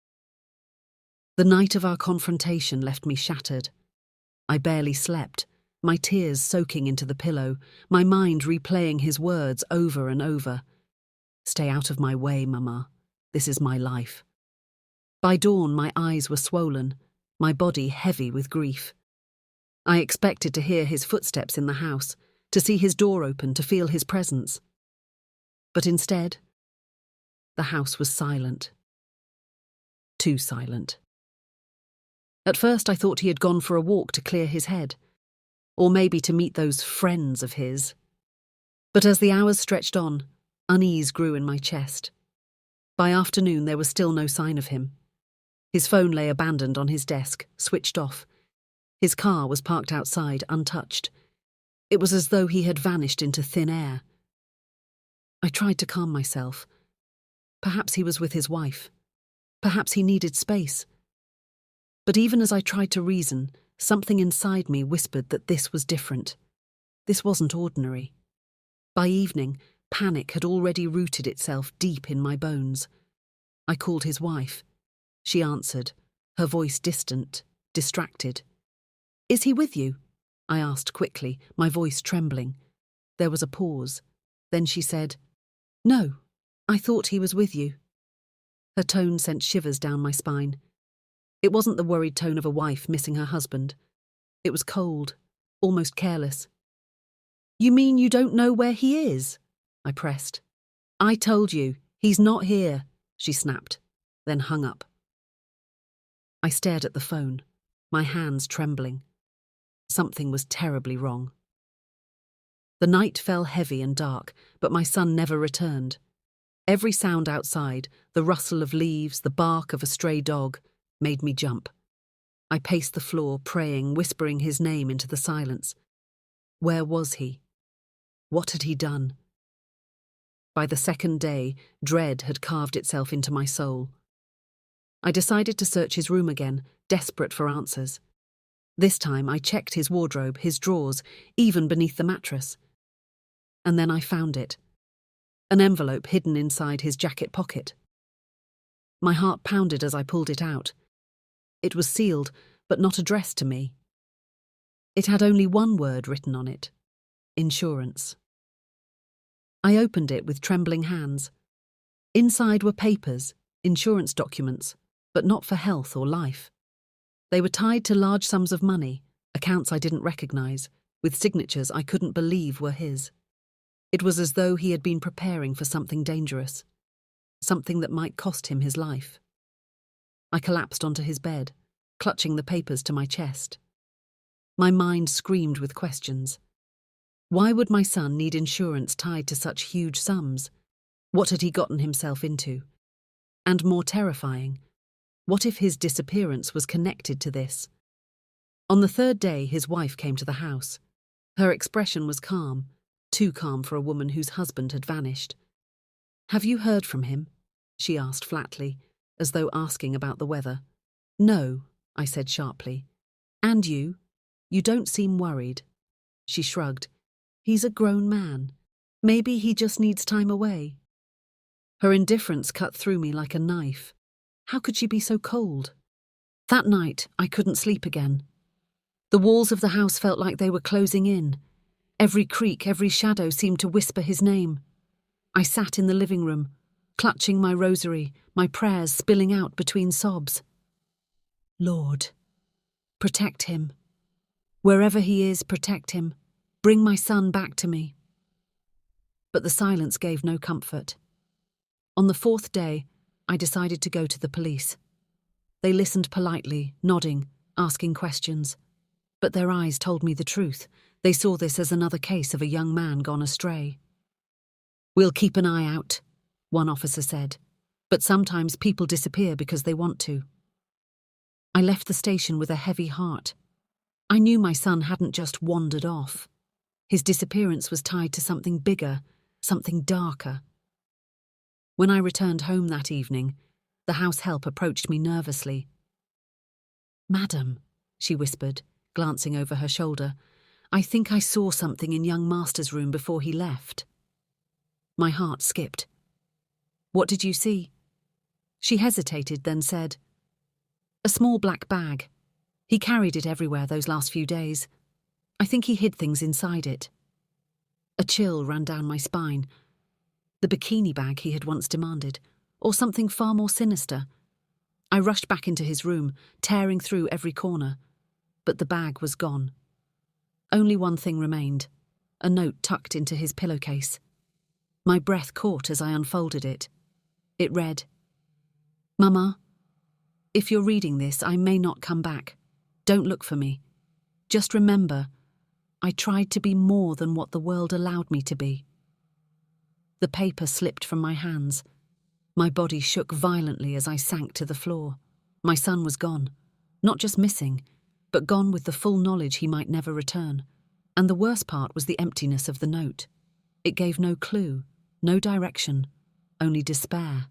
The night of our confrontation left me shattered. I barely slept, my tears soaking into the pillow, my mind replaying his words over and over. Stay out of my way, Mama. This is my life. By dawn, my eyes were swollen, my body heavy with grief. I expected to hear his footsteps in the house, to see his door open, to feel his presence. But instead, the house was silent. Too silent. At first I thought he had gone for a walk to clear his head, or maybe to meet those friends of his. But as the hours stretched on, unease grew in my chest. By afternoon there was still no sign of him. His phone lay abandoned on his desk, switched off. His car was parked outside, untouched. It was as though he had vanished into thin air. I tried to calm myself. Perhaps he was with his wife. Perhaps he needed space. But even as I tried to reason, something inside me whispered that this was different. This wasn't ordinary. By evening, panic had already rooted itself deep in my bones. I called his wife. She answered, her voice distant, distracted. Is he with you? I asked quickly, my voice trembling. There was a pause. Then she said, No, I thought he was with you. Her tone sent shivers down my spine. It wasn't the worried tone of a wife missing her husband. It was cold, almost careless. You mean you don't know where he is? I pressed. I told you, he's not here, she snapped, then hung up. I stared at the phone, my hands trembling. Something was terribly wrong. The night fell heavy and dark, but my son never returned. Every sound outside, the rustle of leaves, the bark of a stray dog, made me jump. I paced the floor, praying, whispering his name into the silence. Where was he? What had he done? By the second day, dread had carved itself into my soul. I decided to search his room again, desperate for answers. This time I checked his wardrobe, his drawers, even beneath the mattress. And then I found it. An envelope hidden inside his jacket pocket. My heart pounded as I pulled it out. It was sealed, but not addressed to me. It had only one word written on it: insurance. I opened it with trembling hands. Inside were papers, insurance documents, but not for health or life. They were tied to large sums of money, accounts I didn't recognize, with signatures I couldn't believe were his. It was as though he had been preparing for something dangerous, something that might cost him his life. I collapsed onto his bed, clutching the papers to my chest. My mind screamed with questions. Why would my son need insurance tied to such huge sums? What had he gotten himself into? And more terrifying, what if his disappearance was connected to this? On the third day, his wife came to the house. Her expression was calm, too calm for a woman whose husband had vanished. "Have you heard from him?" she asked flatly, as though asking about the weather. "No," I said sharply. "And you? You don't seem worried." She shrugged. "He's a grown man. Maybe he just needs time away." Her indifference cut through me like a knife. How could she be so cold? That night, I couldn't sleep again. The walls of the house felt like they were closing in. Every creak, every shadow seemed to whisper his name. I sat in the living room, clutching my rosary, my prayers spilling out between sobs. Lord, protect him. Wherever he is, protect him. Bring my son back to me. But the silence gave no comfort. On the fourth day, I decided to go to the police. They listened politely, nodding, asking questions. But their eyes told me the truth. They saw this as another case of a young man gone astray. "We'll keep an eye out," one officer said. "But sometimes people disappear because they want to." I left the station with a heavy heart. I knew my son hadn't just wandered off. His disappearance was tied to something bigger, something darker. When I returned home that evening, the house help approached me nervously. "Madam," she whispered, glancing over her shoulder, "I think I saw something in young master's room before he left." My heart skipped. "What did you see?" She hesitated, then said, "A small black bag. He carried it everywhere those last few days. I think he hid things inside it." A chill ran down my spine. The bikini bag he had once demanded, or something far more sinister. I rushed back into his room, tearing through every corner. But the bag was gone. Only one thing remained, a note tucked into his pillowcase. My breath caught as I unfolded it. It read, "Mama, if you're reading this, I may not come back. Don't look for me. Just remember, I tried to be more than what the world allowed me to be." The paper slipped from my hands. My body shook violently as I sank to the floor. My son was gone. Not just missing, but gone with the full knowledge he might never return. And the worst part was the emptiness of the note. It gave no clue, no direction, only despair.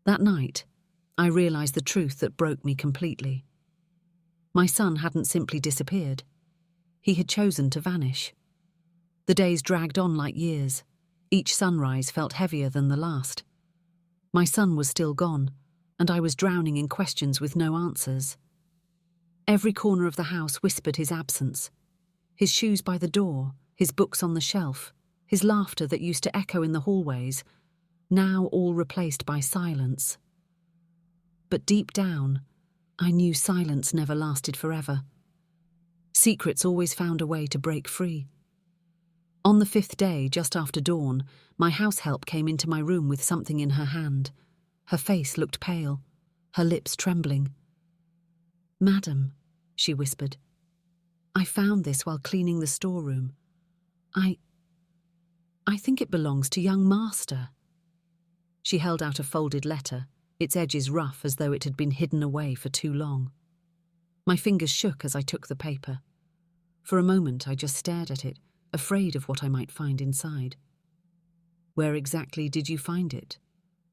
That night, I realized the truth that broke me completely. My son hadn't simply disappeared. He had chosen to vanish. The days dragged on like years. Each sunrise felt heavier than the last. My son was still gone, and I was drowning in questions with no answers. Every corner of the house whispered his absence. His shoes by the door, his books on the shelf, his laughter that used to echo in the hallways, now all replaced by silence. But deep down, I knew silence never lasted forever. Secrets always found a way to break free. On the fifth day, just after dawn, my house help came into my room with something in her hand. Her face looked pale, her lips trembling. "Madam," she whispered, "I found this while cleaning the storeroom. I think it belongs to young master." She held out a folded letter, its edges rough as though it had been hidden away for too long. My fingers shook as I took the paper. For a moment I just stared at it, afraid of what I might find inside. "Where exactly did you find it?"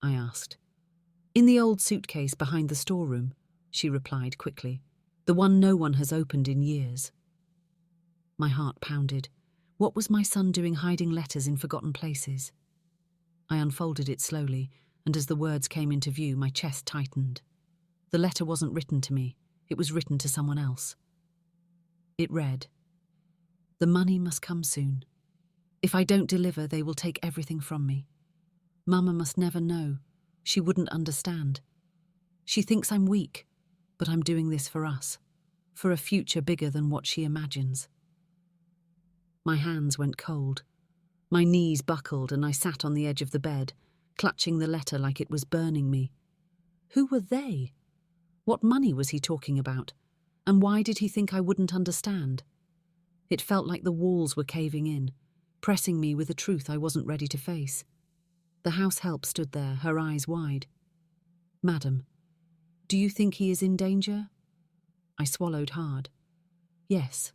I asked. "In the old suitcase behind the storeroom," she replied quickly. "The one no one has opened in years." My heart pounded. What was my son doing hiding letters in forgotten places? I unfolded it slowly, and as the words came into view, my chest tightened. The letter wasn't written to me. It was written to someone else. It read, "The money must come soon. If I don't deliver, they will take everything from me. Mama must never know. She wouldn't understand. She thinks I'm weak, but I'm doing this for us, for a future bigger than what she imagines." My hands went cold. My knees buckled and I sat on the edge of the bed, clutching the letter like it was burning me. Who were they? What money was he talking about? And why did he think I wouldn't understand? It felt like the walls were caving in, pressing me with a truth I wasn't ready to face. The house help stood there, her eyes wide. "Madam, do you think he is in danger?" I swallowed hard. "Yes.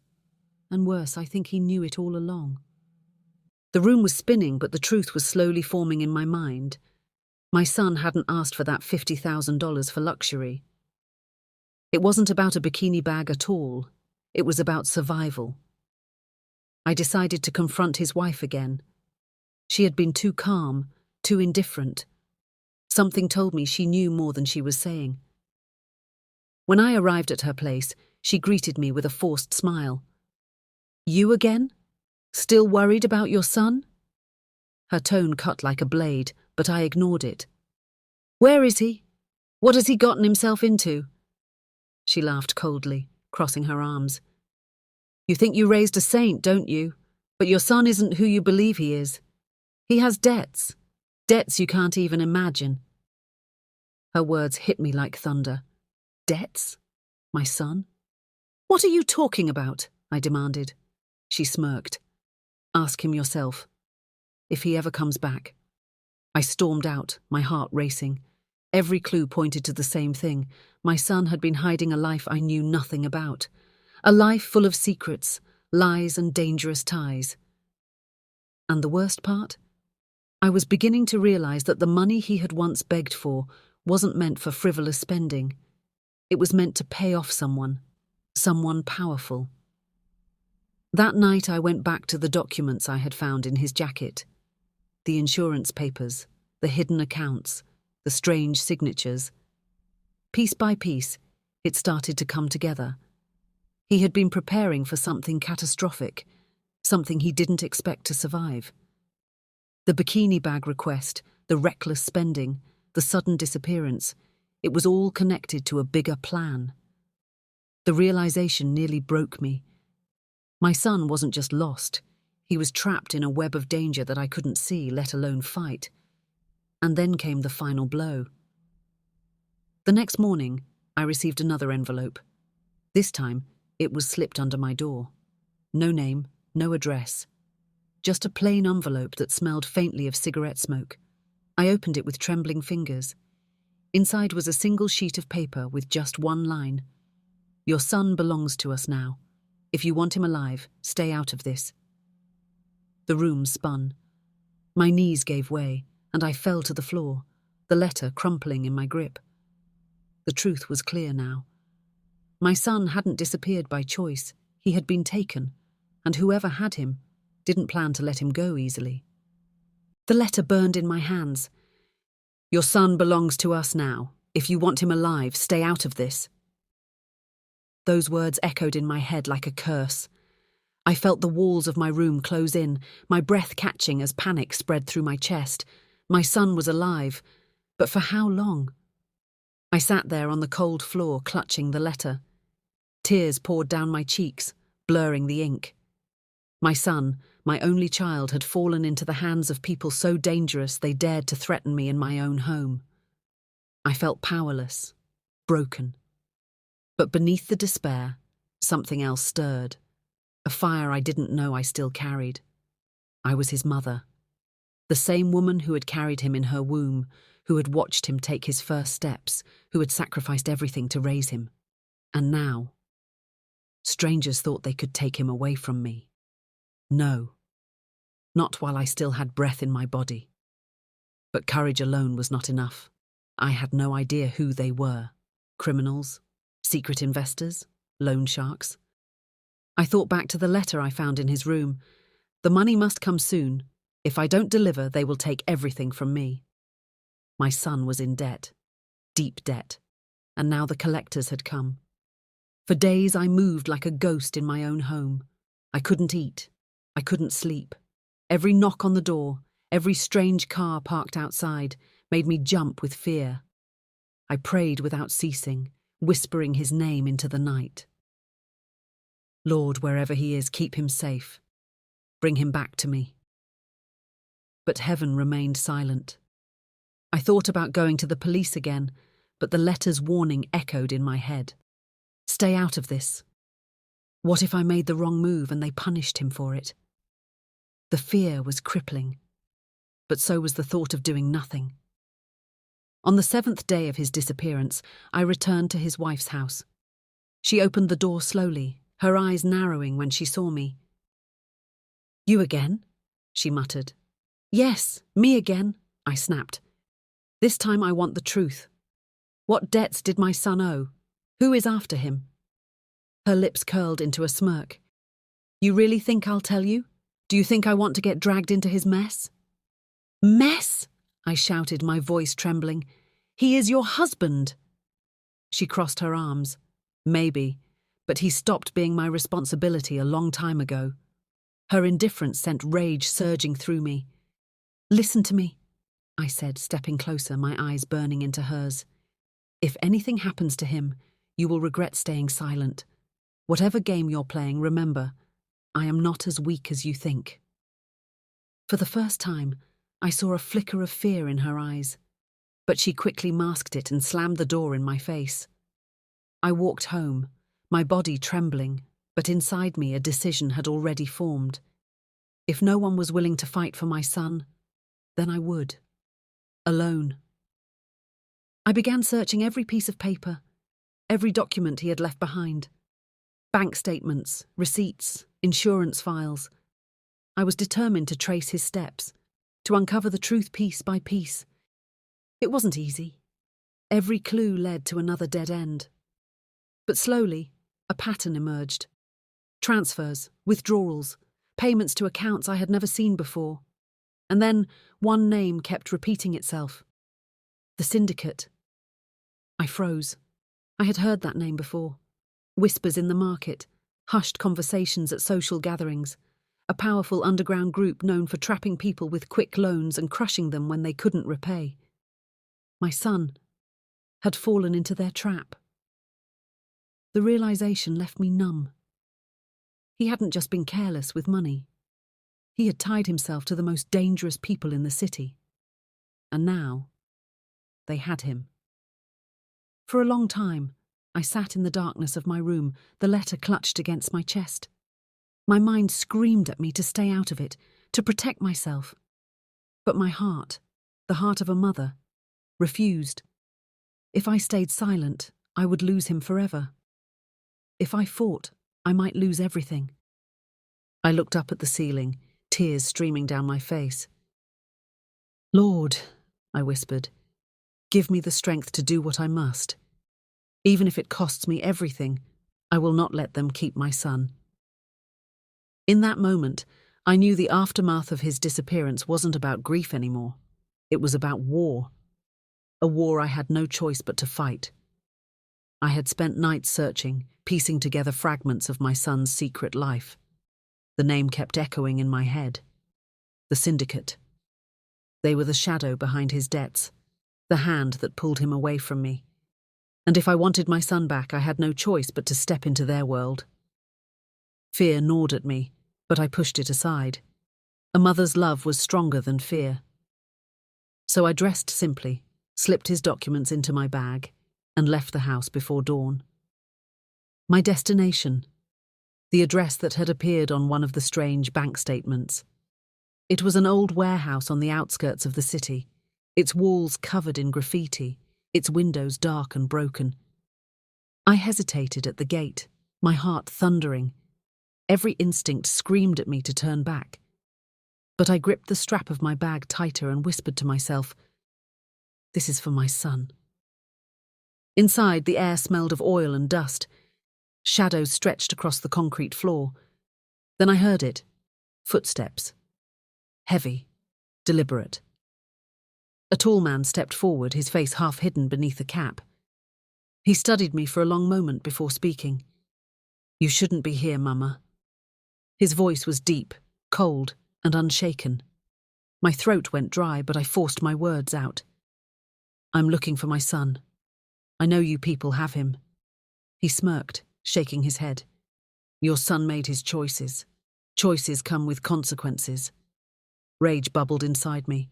And worse, I think he knew it all along." The room was spinning, but the truth was slowly forming in my mind. My son hadn't asked for that $50,000 for luxury. It wasn't about a bikini bag at all. It was about survival. I decided to confront his wife again. She had been too calm, too indifferent. Something told me she knew more than she was saying. When I arrived at her place, she greeted me with a forced smile. "You again? Still worried about your son?" Her tone cut like a blade, but I ignored it. "Where is he? What has he gotten himself into?" She laughed coldly, crossing her arms. "You think you raised a saint, don't you? But your son isn't who you believe he is. He has debts. Debts you can't even imagine." Her words hit me like thunder. "Debts? My son? What are you talking about?" I demanded. She smirked. "Ask him yourself. If he ever comes back." I stormed out, my heart racing. Every clue pointed to the same thing. My son had been hiding a life I knew nothing about. A life full of secrets, lies and dangerous ties. And the worst part? I was beginning to realize that the money he had once begged for wasn't meant for frivolous spending. It was meant to pay off someone powerful. That night I went back to the documents I had found in his jacket. The insurance papers, the hidden accounts, the strange signatures. Piece by piece, it started to come together. He had been preparing for something catastrophic, something he didn't expect to survive. The bikini bag request, the reckless spending, the sudden disappearance, it was all connected to a bigger plan. The realization nearly broke me. My son wasn't just lost. He was trapped in a web of danger that I couldn't see, let alone fight. And then came the final blow. The next morning, I received another envelope. This time, it was slipped under my door. No name, no address. Just a plain envelope that smelled faintly of cigarette smoke. I opened it with trembling fingers. Inside was a single sheet of paper with just one line. "Your son belongs to us now. If you want him alive, stay out of this." The room spun. My knees gave way, and I fell to the floor, the letter crumpling in my grip. The truth was clear now. My son hadn't disappeared by choice. He had been taken, and whoever had him didn't plan to let him go easily. The letter burned in my hands. "Your son belongs to us now. If you want him alive, stay out of this." Those words echoed in my head like a curse. I felt the walls of my room close in, my breath catching as panic spread through my chest. My son was alive, but for how long? I sat there on the cold floor, clutching the letter. Tears poured down my cheeks, blurring the ink. My son, my only child, had fallen into the hands of people so dangerous they dared to threaten me in my own home. I felt powerless, broken. But beneath the despair, something else stirred, a fire I didn't know I still carried. I was his mother, the same woman who had carried him in her womb, who had watched him take his first steps, who had sacrificed everything to raise him. And now, strangers thought they could take him away from me. No, not while I still had breath in my body. But courage alone was not enough. I had no idea who they were. Criminals? Secret investors? Loan sharks? I thought back to the letter I found in his room. The money must come soon. If I don't deliver, they will take everything from me. My son was in debt. Deep debt. And now the collectors had come. For days I moved like a ghost in my own home. I couldn't eat. I couldn't sleep. Every knock on the door, every strange car parked outside, made me jump with fear. I prayed without ceasing, whispering his name into the night. Lord, wherever he is, keep him safe. Bring him back to me. But heaven remained silent. I thought about going to the police again, but the letter's warning echoed in my head. Stay out of this. What if I made the wrong move and they punished him for it? The fear was crippling, but so was the thought of doing nothing. On the 7th day of his disappearance, I returned to his wife's house. She opened the door slowly, her eyes narrowing when she saw me. "You again?" she muttered. "Yes, me again," I snapped. "This time I want the truth. What debts did my son owe? Who is after him?" Her lips curled into a smirk. "You really think I'll tell you? Do you think I want to get dragged into his mess?" "Mess?" I shouted, my voice trembling. "He is your husband." She crossed her arms. "Maybe, but he stopped being my responsibility a long time ago." Her indifference sent rage surging through me. "Listen to me," I said, stepping closer, my eyes burning into hers. "If anything happens to him, you will regret staying silent. Whatever game you're playing, remember, I am not as weak as you think." For the first time, I saw a flicker of fear in her eyes, but she quickly masked it and slammed the door in my face. I walked home, my body trembling, but inside me a decision had already formed. If no one was willing to fight for my son, then I would. Alone. I began searching every piece of paper, every document he had left behind. Bank statements, receipts, insurance files. I was determined to trace his steps, to uncover the truth piece by piece. It wasn't easy. Every clue led to another dead end. But slowly, a pattern emerged. Transfers, withdrawals, payments to accounts I had never seen before. And then one name kept repeating itself. The Syndicate. I froze. I had heard that name before. Whispers in the market, hushed conversations at social gatherings, a powerful underground group known for trapping people with quick loans and crushing them when they couldn't repay. My son had fallen into their trap. The realization left me numb. He hadn't just been careless with money. He had tied himself to the most dangerous people in the city. And now, they had him. For a long time, I sat in the darkness of my room, the letter clutched against my chest. My mind screamed at me to stay out of it, to protect myself. But my heart, the heart of a mother, refused. If I stayed silent, I would lose him forever. If I fought, I might lose everything. I looked up at the ceiling, tears streaming down my face. "Lord," I whispered, "give me the strength to do what I must. Even if it costs me everything, I will not let them keep my son." In that moment, I knew the aftermath of his disappearance wasn't about grief anymore. It was about war. A war I had no choice but to fight. I had spent nights searching, piecing together fragments of my son's secret life. The name kept echoing in my head. The Syndicate. They were the shadow behind his debts, the hand that pulled him away from me. And if I wanted my son back, I had no choice but to step into their world. Fear gnawed at me, but I pushed it aside. A mother's love was stronger than fear. So I dressed simply, slipped his documents into my bag, and left the house before dawn. My destination. The address that had appeared on one of the strange bank statements. It was an old warehouse on the outskirts of the city, its walls covered in graffiti, its windows dark and broken. I hesitated at the gate, my heart thundering. Every instinct screamed at me to turn back. But I gripped the strap of my bag tighter and whispered to myself, "This is for my son." Inside, the air smelled of oil and dust. Shadows stretched across the concrete floor. Then I heard it. Footsteps. Heavy, deliberate. A tall man stepped forward, his face half hidden beneath a cap. He studied me for a long moment before speaking. "You shouldn't be here, Mama." His voice was deep, cold, and unshaken. My throat went dry, but I forced my words out. "I'm looking for my son. I know you people have him." He smirked, shaking his head. "Your son made his choices. Choices come with consequences." Rage bubbled inside me.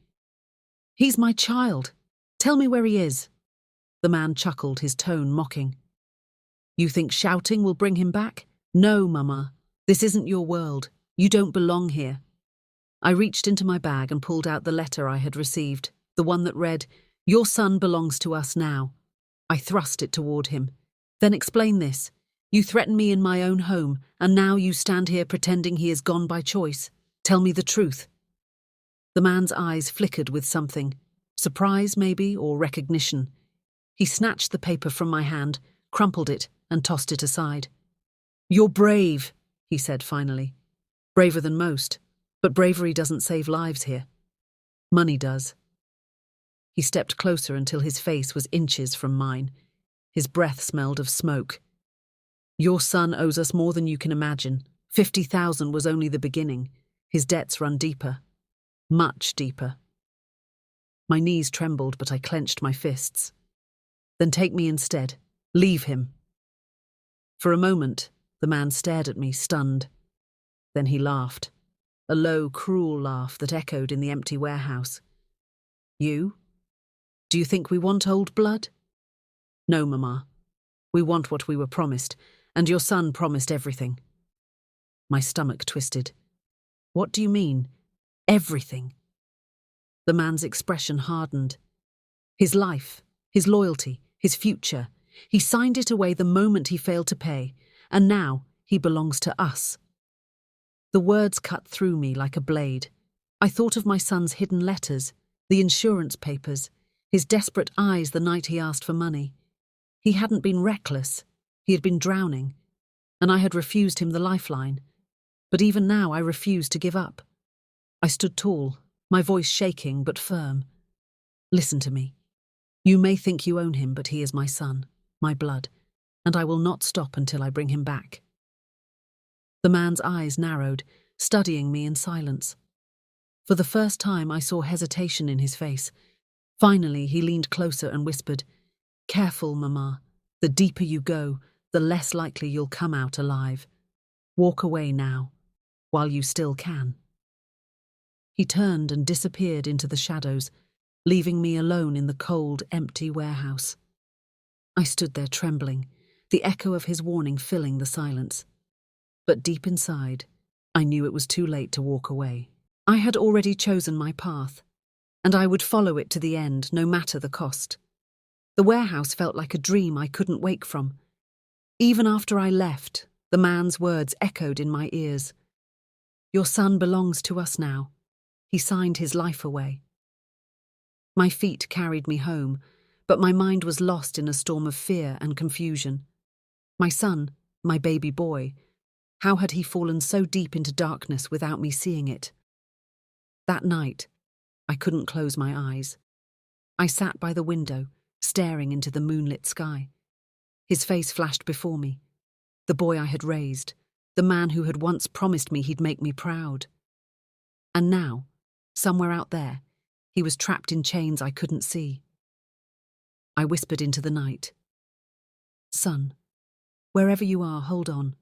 "He's my child. Tell me where he is." The man chuckled, his tone mocking. "You think shouting will bring him back? No, Mama. This isn't your world. You don't belong here." I reached into my bag and pulled out the letter I had received, the one that read, "Your son belongs to us now." I thrust it toward him. "Then explain this. You threatened me in my own home, and now you stand here pretending he is gone by choice. Tell me the truth." The man's eyes flickered with something. Surprise, maybe, or recognition. He snatched the paper from my hand, crumpled it, and tossed it aside. "You're brave," he said finally. "Braver than most, but bravery doesn't save lives here. Money does." He stepped closer until his face was inches from mine. His breath smelled of smoke. "Your son owes us more than you can imagine. 50,000 was only the beginning. His debts run deeper. Much deeper." My knees trembled, but I clenched my fists. "Then take me instead. Leave him." For a moment, the man stared at me, stunned. Then he laughed. A low, cruel laugh that echoed in the empty warehouse. "You? Do you think we want old blood?" "No, Mama. We want what we were promised, and your son promised everything." My stomach twisted. "What do you mean, everything?" The man's expression hardened. His life, his loyalty, his future. He signed it away the moment he failed to pay, and now he belongs to us. The words cut through me like a blade. I thought of my son's hidden letters, the insurance papers, his desperate eyes the night he asked for money. He hadn't been reckless. He had been drowning, and I had refused him the lifeline. But even now I refused to give up. I stood tall, my voice shaking but firm. "Listen to me. You may think you own him, but he is my son, my blood, and I will not stop until I bring him back." The man's eyes narrowed, studying me in silence. For the first time I saw hesitation in his face. Finally he leaned closer and whispered, "Careful, Mama. The deeper you go, the less likely you'll come out alive. Walk away now, while you still can." He turned and disappeared into the shadows, leaving me alone in the cold, empty warehouse. I stood there trembling, the echo of his warning filling the silence. But deep inside, I knew it was too late to walk away. I had already chosen my path, and I would follow it to the end, no matter the cost. The warehouse felt like a dream I couldn't wake from. Even after I left, the man's words echoed in my ears. "Your son belongs to us now. He signed his life away." My feet carried me home, but my mind was lost in a storm of fear and confusion. My son, my baby boy, how had he fallen so deep into darkness without me seeing it? That night, I couldn't close my eyes. I sat by the window, staring into the moonlit sky. His face flashed before me. The boy I had raised, the man who had once promised me he'd make me proud. And now, somewhere out there, he was trapped in chains I couldn't see. I whispered into the night, "Son, wherever you are, hold on.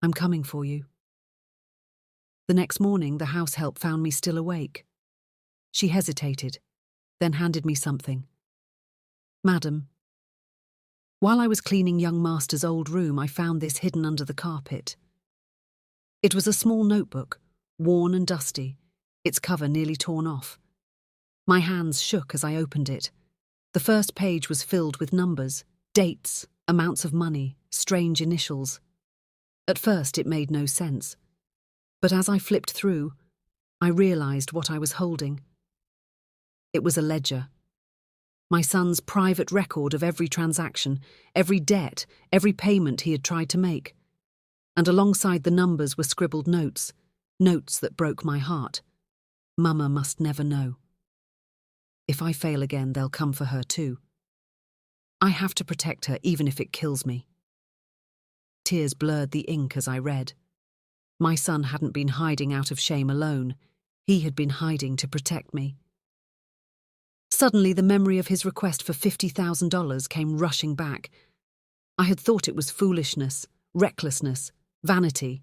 I'm coming for you." The next morning, the house help found me still awake. She hesitated, then handed me something. "Madam." While I was cleaning young master's old room, I found this hidden under the carpet. It was a small notebook, worn and dusty, its cover nearly torn off. My hands shook as I opened it. The first page was filled with numbers, dates, amounts of money, strange initials. At first it made no sense, but as I flipped through, I realized what I was holding. It was a ledger. My son's private record of every transaction, every debt, every payment he had tried to make. And alongside the numbers were scribbled notes, notes that broke my heart. Mama must never know. If I fail again, they'll come for her too. I have to protect her even if it kills me. Tears blurred the ink as I read. My son hadn't been hiding out of shame alone. He had been hiding to protect me. Suddenly, the memory of his request for $50,000 came rushing back. I had thought it was foolishness, recklessness, vanity,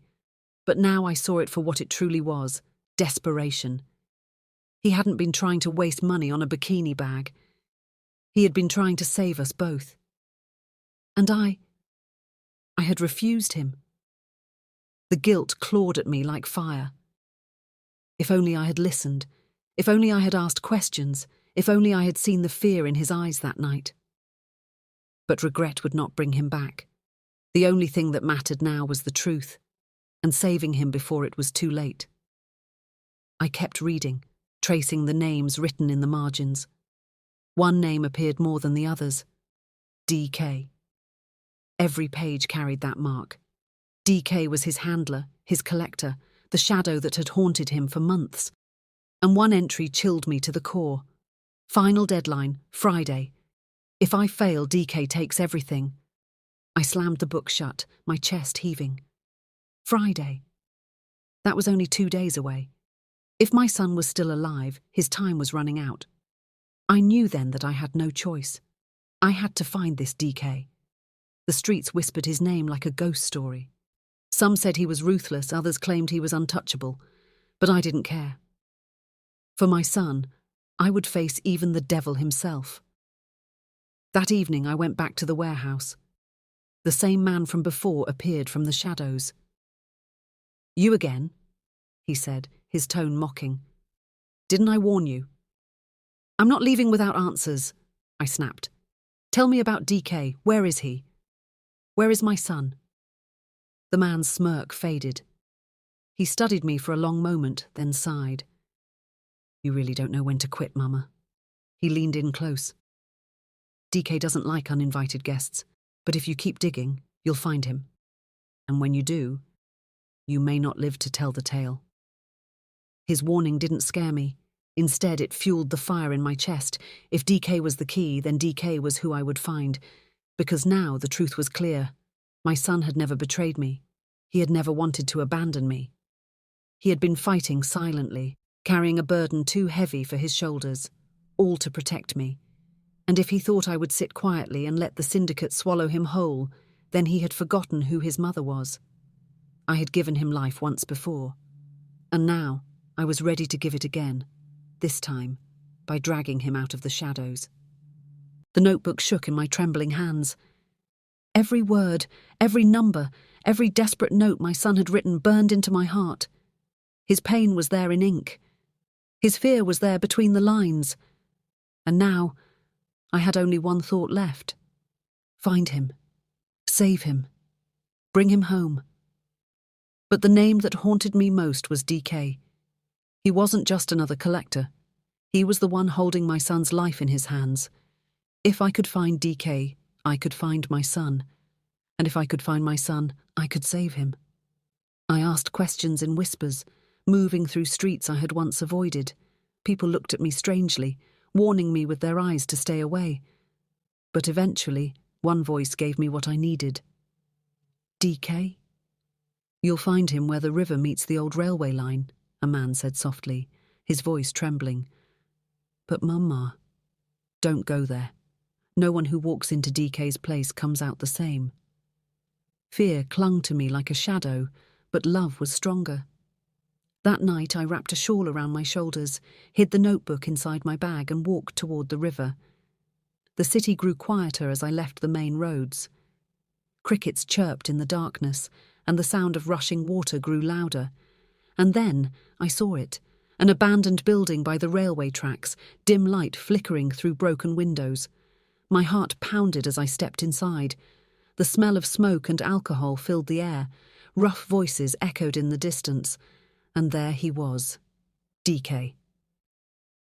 but now I saw it for what it truly was, desperation. He hadn't been trying to waste money on a bikini bag. He had been trying to save us both. And I had refused him. The guilt clawed at me like fire. If only I had listened, if only I had asked questions, if only I had seen the fear in his eyes that night. But regret would not bring him back. The only thing that mattered now was the truth, and saving him before it was too late. I kept reading, tracing the names written in the margins. One name appeared more than the others. DK. Every page carried that mark. DK was his handler, his collector, the shadow that had haunted him for months. And one entry chilled me to the core. Final deadline, Friday. If I fail, DK takes everything. I slammed the book shut, my chest heaving. Friday. That was only 2 days away. If my son was still alive, his time was running out. I knew then that I had no choice. I had to find this DK. The streets whispered his name like a ghost story. Some said he was ruthless, others claimed he was untouchable, but I didn't care. For my son, I would face even the devil himself. That evening I went back to the warehouse. The same man from before appeared from the shadows. "You again?" he said, his tone mocking. "Didn't I warn you?" "I'm not leaving without answers," I snapped. "Tell me about DK. Where is he? Where is my son?" The man's smirk faded. He studied me for a long moment, then sighed. "You really don't know when to quit, Mama." He leaned in close. "DK doesn't like uninvited guests, but if you keep digging, you'll find him. And when you do, you may not live to tell the tale." His warning didn't scare me. Instead, it fueled the fire in my chest. If DK was the key, then DK was who I would find. Because now the truth was clear. My son had never betrayed me. He had never wanted to abandon me. He had been fighting silently, carrying a burden too heavy for his shoulders, all to protect me. And if he thought I would sit quietly and let the syndicate swallow him whole, then he had forgotten who his mother was. I had given him life once before. And now I was ready to give it again, this time by dragging him out of the shadows. The notebook shook in my trembling hands. Every word, every number, every desperate note my son had written burned into my heart. His pain was there in ink. His fear was there between the lines. And now I had only one thought left. Find him. Save him. Bring him home. But the name that haunted me most was DK. He wasn't just another collector. He was the one holding my son's life in his hands. If I could find DK, I could find my son. And if I could find my son, I could save him. I asked questions in whispers, moving through streets I had once avoided. People looked at me strangely, warning me with their eyes to stay away. But eventually, one voice gave me what I needed. DK? "You'll find him where the river meets the old railway line," a man said softly, his voice trembling. "But Mama, don't go there. No one who walks into DK's place comes out the same." Fear clung to me like a shadow, but love was stronger. That night I wrapped a shawl around my shoulders, hid the notebook inside my bag and walked toward the river. The city grew quieter as I left the main roads. Crickets chirped in the darkness, and the sound of rushing water grew louder. And then I saw it, an abandoned building by the railway tracks, dim light flickering through broken windows. My heart pounded as I stepped inside. The smell of smoke and alcohol filled the air. Rough voices echoed in the distance. And there he was, DK.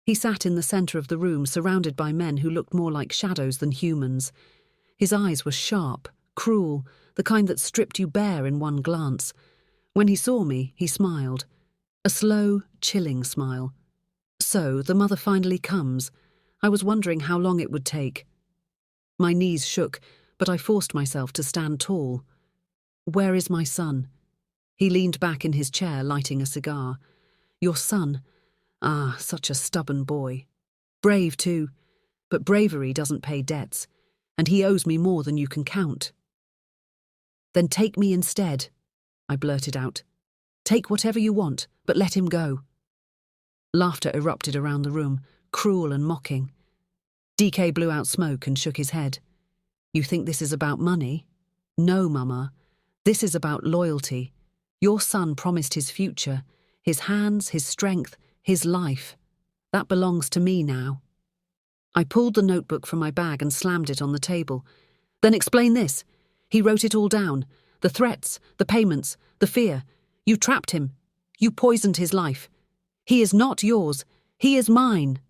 He sat in the centre of the room, surrounded by men who looked more like shadows than humans. His eyes were sharp, cruel, the kind that stripped you bare in one glance. When he saw me, he smiled. A slow, chilling smile. So, the mother finally comes. I was wondering how long it would take. My knees shook, but I forced myself to stand tall. Where is my son? He leaned back in his chair, lighting a cigar. Your son? Ah, such a stubborn boy. Brave, too. But bravery doesn't pay debts, and he owes me more than you can count. Then take me instead, I blurted out. Take whatever you want, but let him go. Laughter erupted around the room, cruel and mocking. DK blew out smoke and shook his head. You think this is about money? No, Mama. This is about loyalty. Your son promised his future, his hands, his strength, his life. That belongs to me now. I pulled the notebook from my bag and slammed it on the table. Then explain this. He wrote it all down. The threats, the payments, the fear. You trapped him. You poisoned his life. He is not yours. He is mine.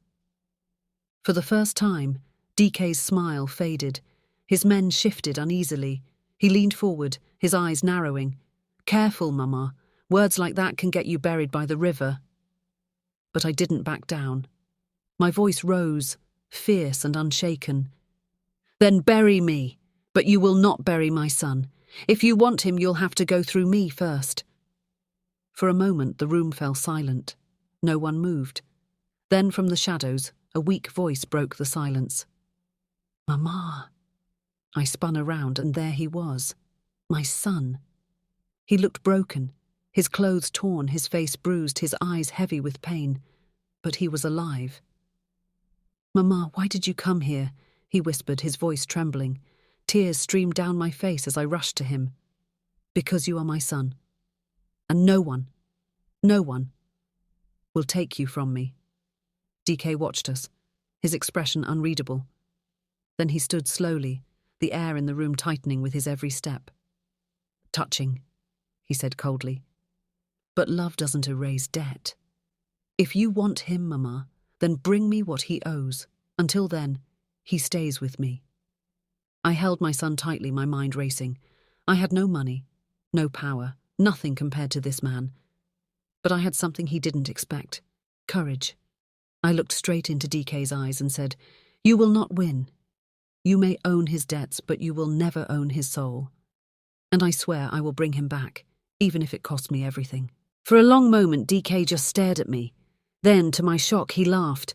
For the first time, DK's smile faded. His men shifted uneasily. He leaned forward, his eyes narrowing. Careful, Mama. Words like that can get you buried by the river. But I didn't back down. My voice rose, fierce and unshaken. Then bury me, but you will not bury my son. If you want him, you'll have to go through me first. For a moment, the room fell silent. No one moved. Then from the shadows, a weak voice broke the silence. Mama. I spun around, and there he was. My son. He looked broken, his clothes torn, his face bruised, his eyes heavy with pain. But he was alive. Mama, why did you come here? He whispered, his voice trembling. Tears streamed down my face as I rushed to him. Because you are my son. And no one will take you from me. DK watched us, his expression unreadable. Then he stood slowly, the air in the room tightening with his every step. Touching, he said coldly. But love doesn't erase debt. If you want him, Mama, then bring me what he owes. Until then, he stays with me. I held my son tightly, my mind racing. I had no money, no power, nothing compared to this man. But I had something he didn't expect. Courage. I looked straight into DK's eyes and said, You will not win. You may own his debts, but you will never own his soul. And I swear I will bring him back, even if it costs me everything. For a long moment, DK just stared at me. Then, to my shock, he laughed.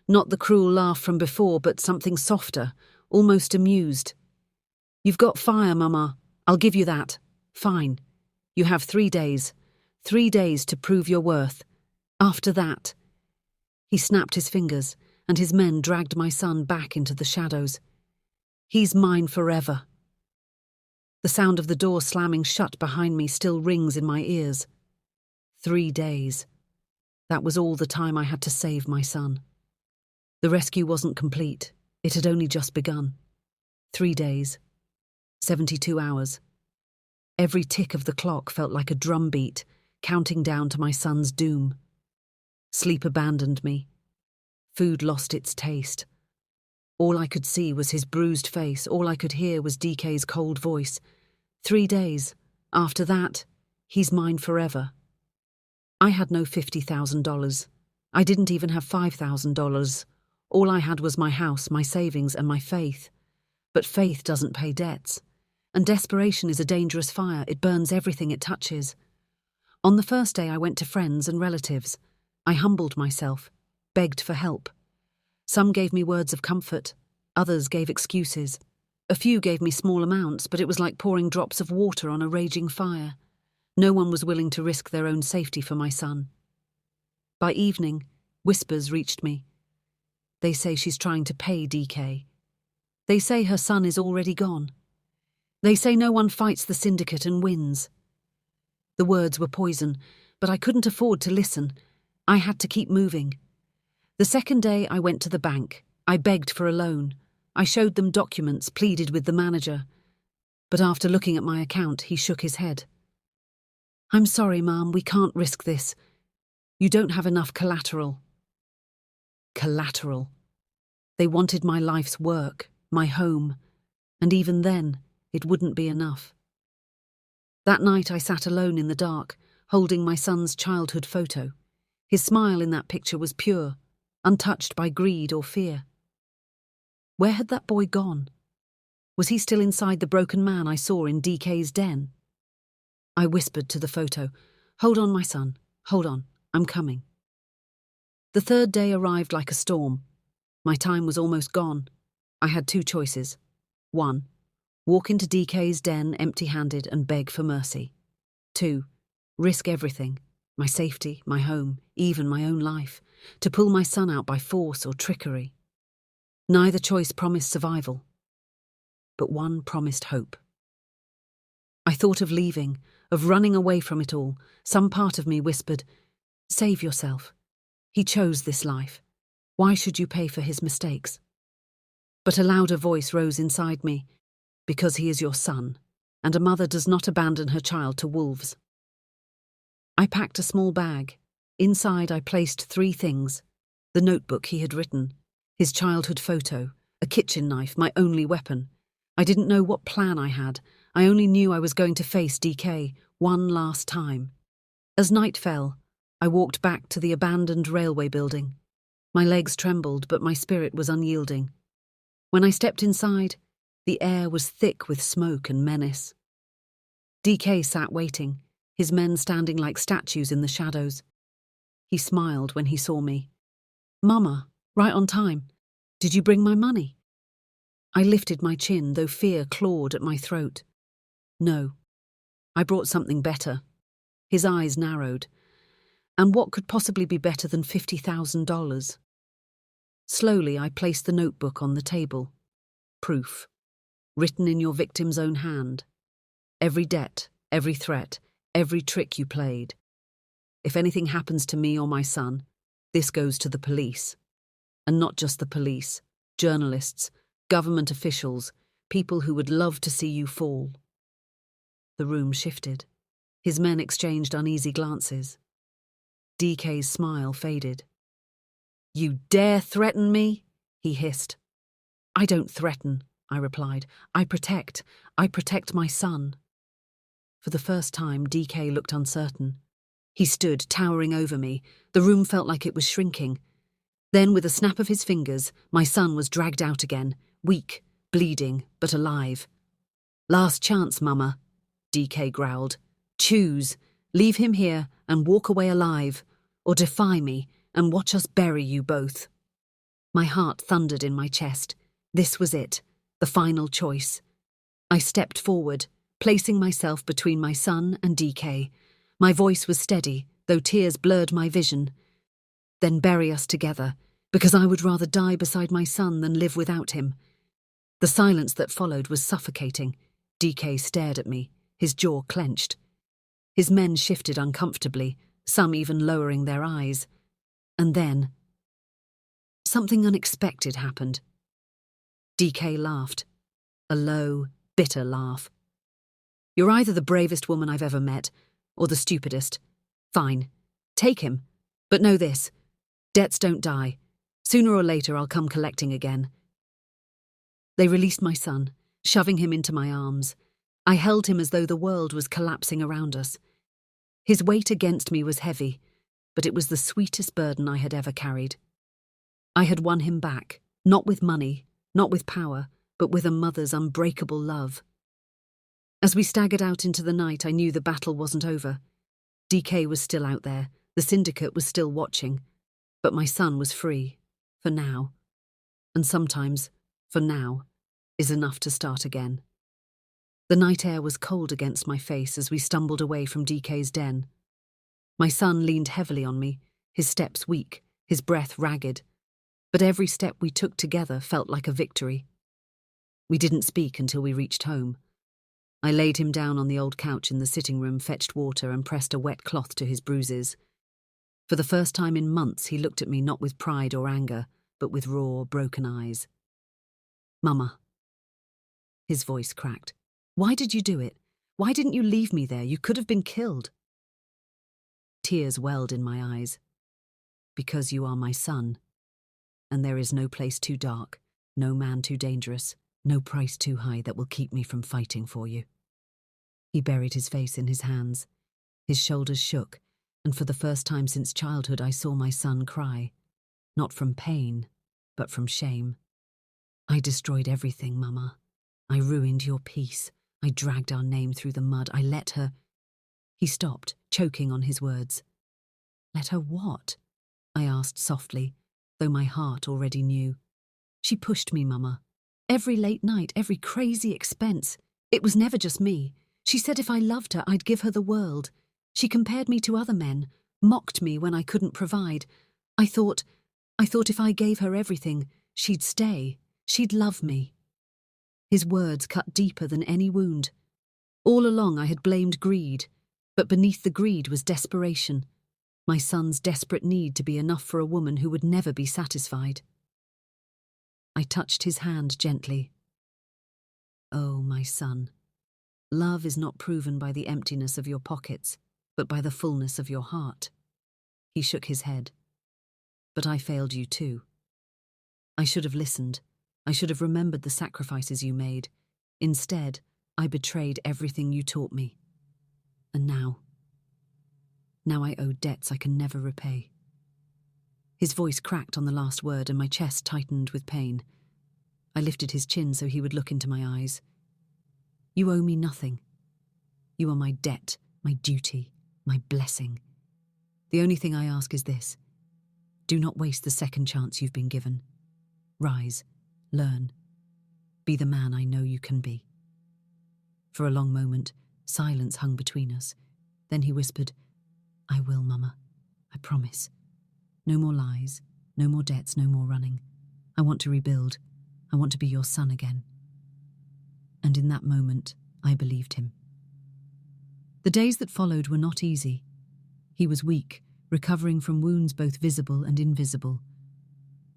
Not the cruel laugh from before, but something softer, almost amused. You've got fire, Mama. I'll give you that. Fine. You have 3 days. 3 days to prove your worth. After that... He snapped his fingers, and his men dragged my son back into the shadows. He's mine forever. The sound of the door slamming shut behind me still rings in my ears. 3 days. That was all the time I had to save my son. The rescue wasn't complete. It had only just begun. 3 days. 72 hours. Every tick of the clock felt like a drumbeat, counting down to my son's doom. Sleep abandoned me. Food lost its taste. All I could see was his bruised face. All I could hear was DK's cold voice. 3 days. After that, he's mine forever. I had no $50,000. I didn't even have $5,000. All I had was my house, my savings, and my faith. But faith doesn't pay debts. And desperation is a dangerous fire. It burns everything it touches. On the first day, I went to friends and relatives. I humbled myself, begged for help. Some gave me words of comfort. Others gave excuses. A few gave me small amounts, but it was like pouring drops of water on a raging fire. No one was willing to risk their own safety for my son. By evening, whispers reached me. They say she's trying to pay DK. They say her son is already gone. They say no one fights the syndicate and wins. The words were poison, but I couldn't afford to listen. I had to keep moving. The second day I went to the bank. I begged for a loan. I showed them documents, pleaded with the manager. But after looking at my account, he shook his head. "I'm sorry, Mom, we can't risk this. You don't have enough collateral." Collateral. They wanted my life's work, my home, and even then, it wouldn't be enough. That night I sat alone in the dark, holding my son's childhood photo. His smile in that picture was pure, untouched by greed or fear. Where had that boy gone? Was he still inside the broken man I saw in DK's den? I whispered to the photo, "Hold on, my son, hold on, I'm coming." The third day arrived like a storm. My time was almost gone. I had two choices. 1. Walk into DK's den empty-handed and beg for mercy. 2. Risk everything, my safety, my home, even my own life, to pull my son out by force or trickery. Neither choice promised survival, but one promised hope. I thought of leaving, of running away from it all. Some part of me whispered, "Save yourself. He chose this life. Why should you pay for his mistakes?" But a louder voice rose inside me, "Because he is your son, and a mother does not abandon her child to wolves." I packed a small bag. Inside I placed 3 things: the notebook he had written, his childhood photo, a kitchen knife, my only weapon. I didn't know what plan I had. I only knew I was going to face DK one last time. As night fell, I walked back to the abandoned railway building. My legs trembled, but my spirit was unyielding. When I stepped inside, the air was thick with smoke and menace. DK sat waiting, his men standing like statues in the shadows. He smiled when he saw me. "Mama, right on time. Did you bring my money?" I lifted my chin, though fear clawed at my throat. "No, I brought something better." His eyes narrowed. "And what could possibly be better than $50,000? Slowly, I placed the notebook on the table. Proof. Written in your victim's own hand. Every debt, every threat, every trick you played. If anything happens to me or my son, this goes to the police. And not just the police, journalists, government officials, people who would love to see you fall." The room shifted. His men exchanged uneasy glances. DK's smile faded. "You dare threaten me?" he hissed. "I don't threaten," I replied. I protect my son." For the first time, DK looked uncertain. He stood, towering over me. The room felt like it was shrinking. Then, with a snap of his fingers, my son was dragged out again, weak, bleeding, but alive. "Last chance, Mama," DK growled. "Choose. Leave him here and walk away alive, or defy me and watch us bury you both." My heart thundered in my chest. This was it, the final choice. I stepped forward, placing myself between my son and DK. My voice was steady, though tears blurred my vision. "Then bury us together, because I would rather die beside my son than live without him." The silence that followed was suffocating. DK stared at me, his jaw clenched. His men shifted uncomfortably, some even lowering their eyes. And then, something unexpected happened. DK laughed, a low, bitter laugh. "You're either the bravest woman I've ever met, or the stupidest. Fine, take him. But know this, debts don't die. Sooner or later I'll come collecting again." They released my son, shoving him into my arms. I held him as though the world was collapsing around us. His weight against me was heavy, but it was the sweetest burden I had ever carried. I had won him back, not with money, not with power, but with a mother's unbreakable love. As we staggered out into the night, I knew the battle wasn't over. DK was still out there, the syndicate was still watching, but my son was free, for now. And sometimes, for now, is enough to start again. The night air was cold against my face as we stumbled away from DK's den. My son leaned heavily on me, his steps weak, his breath ragged. But every step we took together felt like a victory. We didn't speak until we reached home. I laid him down on the old couch in the sitting room, fetched water and pressed a wet cloth to his bruises. For the first time in months, he looked at me not with pride or anger, but with raw, broken eyes. "Mama." His voice cracked. "Why did you do it? Why didn't you leave me there? You could have been killed." Tears welled in my eyes. "Because you are my son, and there is no place too dark, no man too dangerous, no price too high that will keep me from fighting for you." He buried his face in his hands. His shoulders shook, and for the first time since childhood I saw my son cry. Not from pain, but from shame. "I destroyed everything, Mama. I ruined your peace. I dragged our name through the mud. I let her—" He stopped, choking on his words. "Let her what?" I asked softly, though my heart already knew. "She pushed me, Mama. Every late night, every crazy expense. It was never just me. She said if I loved her, I'd give her the world. She compared me to other men, mocked me when I couldn't provide. I thought if I gave her everything, she'd stay. She'd love me." His words cut deeper than any wound. All along I had blamed greed, but beneath the greed was desperation. My son's desperate need to be enough for a woman who would never be satisfied. I touched his hand gently. "Oh, my son, love is not proven by the emptiness of your pockets, but by the fullness of your heart." He shook his head. "But I failed you too. I should have listened. I should have remembered the sacrifices you made. Instead, I betrayed everything you taught me. And now I owe debts I can never repay." His voice cracked on the last word and my chest tightened with pain. I lifted his chin so he would look into my eyes. "You owe me nothing. You are my debt, my duty, my blessing. The only thing I ask is this. Do not waste the second chance you've been given. Rise, learn, be the man I know you can be." For a long moment, silence hung between us. Then he whispered, "I will, Mama. I promise. No more lies, no more debts, no more running. I want to rebuild. I want to be your son again." And in that moment, I believed him. The days that followed were not easy. He was weak, recovering from wounds both visible and invisible.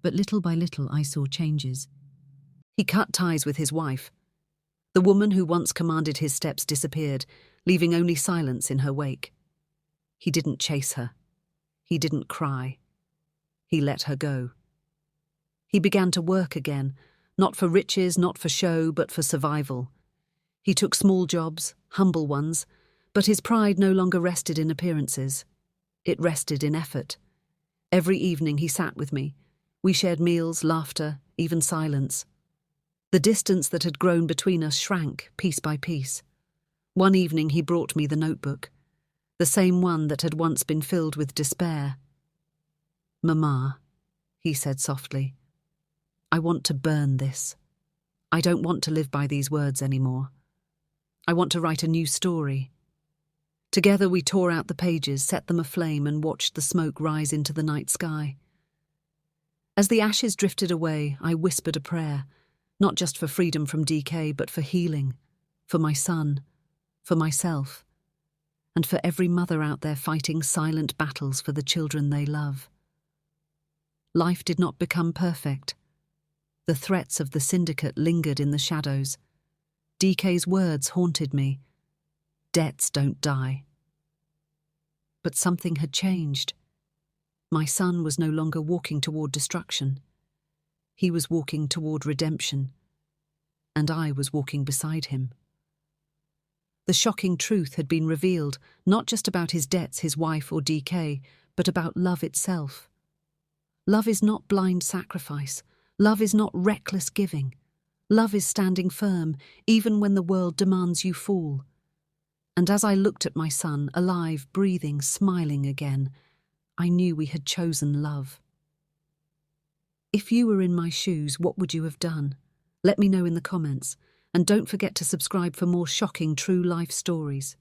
But little by little I saw changes. He cut ties with his wife. The woman who once commanded his steps disappeared, leaving only silence in her wake. He didn't chase her. He didn't cry. He let her go. He began to work again, not for riches, not for show, but for survival. He took small jobs, humble ones, but his pride no longer rested in appearances. It rested in effort. Every evening he sat with me. We shared meals, laughter, even silence. The distance that had grown between us shrank piece by piece. One evening he brought me the notebook, the same one that had once been filled with despair. "Mama," he said softly, "I want to burn this. I don't want to live by these words anymore. I want to write a new story." Together we tore out the pages, set them aflame, and watched the smoke rise into the night sky. As the ashes drifted away, I whispered a prayer, not just for freedom from decay, but for healing, for my son, for myself, and for every mother out there fighting silent battles for the children they love. Life did not become perfect. The threats of the syndicate lingered in the shadows. DK's words haunted me. Debts don't die. But something had changed. My son was no longer walking toward destruction. He was walking toward redemption, and I was walking beside him. The shocking truth had been revealed, not just about his debts, his wife, or DK, but about love itself. Love is not blind sacrifice. Love is not reckless giving. Love is standing firm, even when the world demands you fall. And as I looked at my son, alive, breathing, smiling again, I knew we had chosen love. If you were in my shoes, what would you have done? Let me know in the comments, and don't forget to subscribe for more shocking true life stories.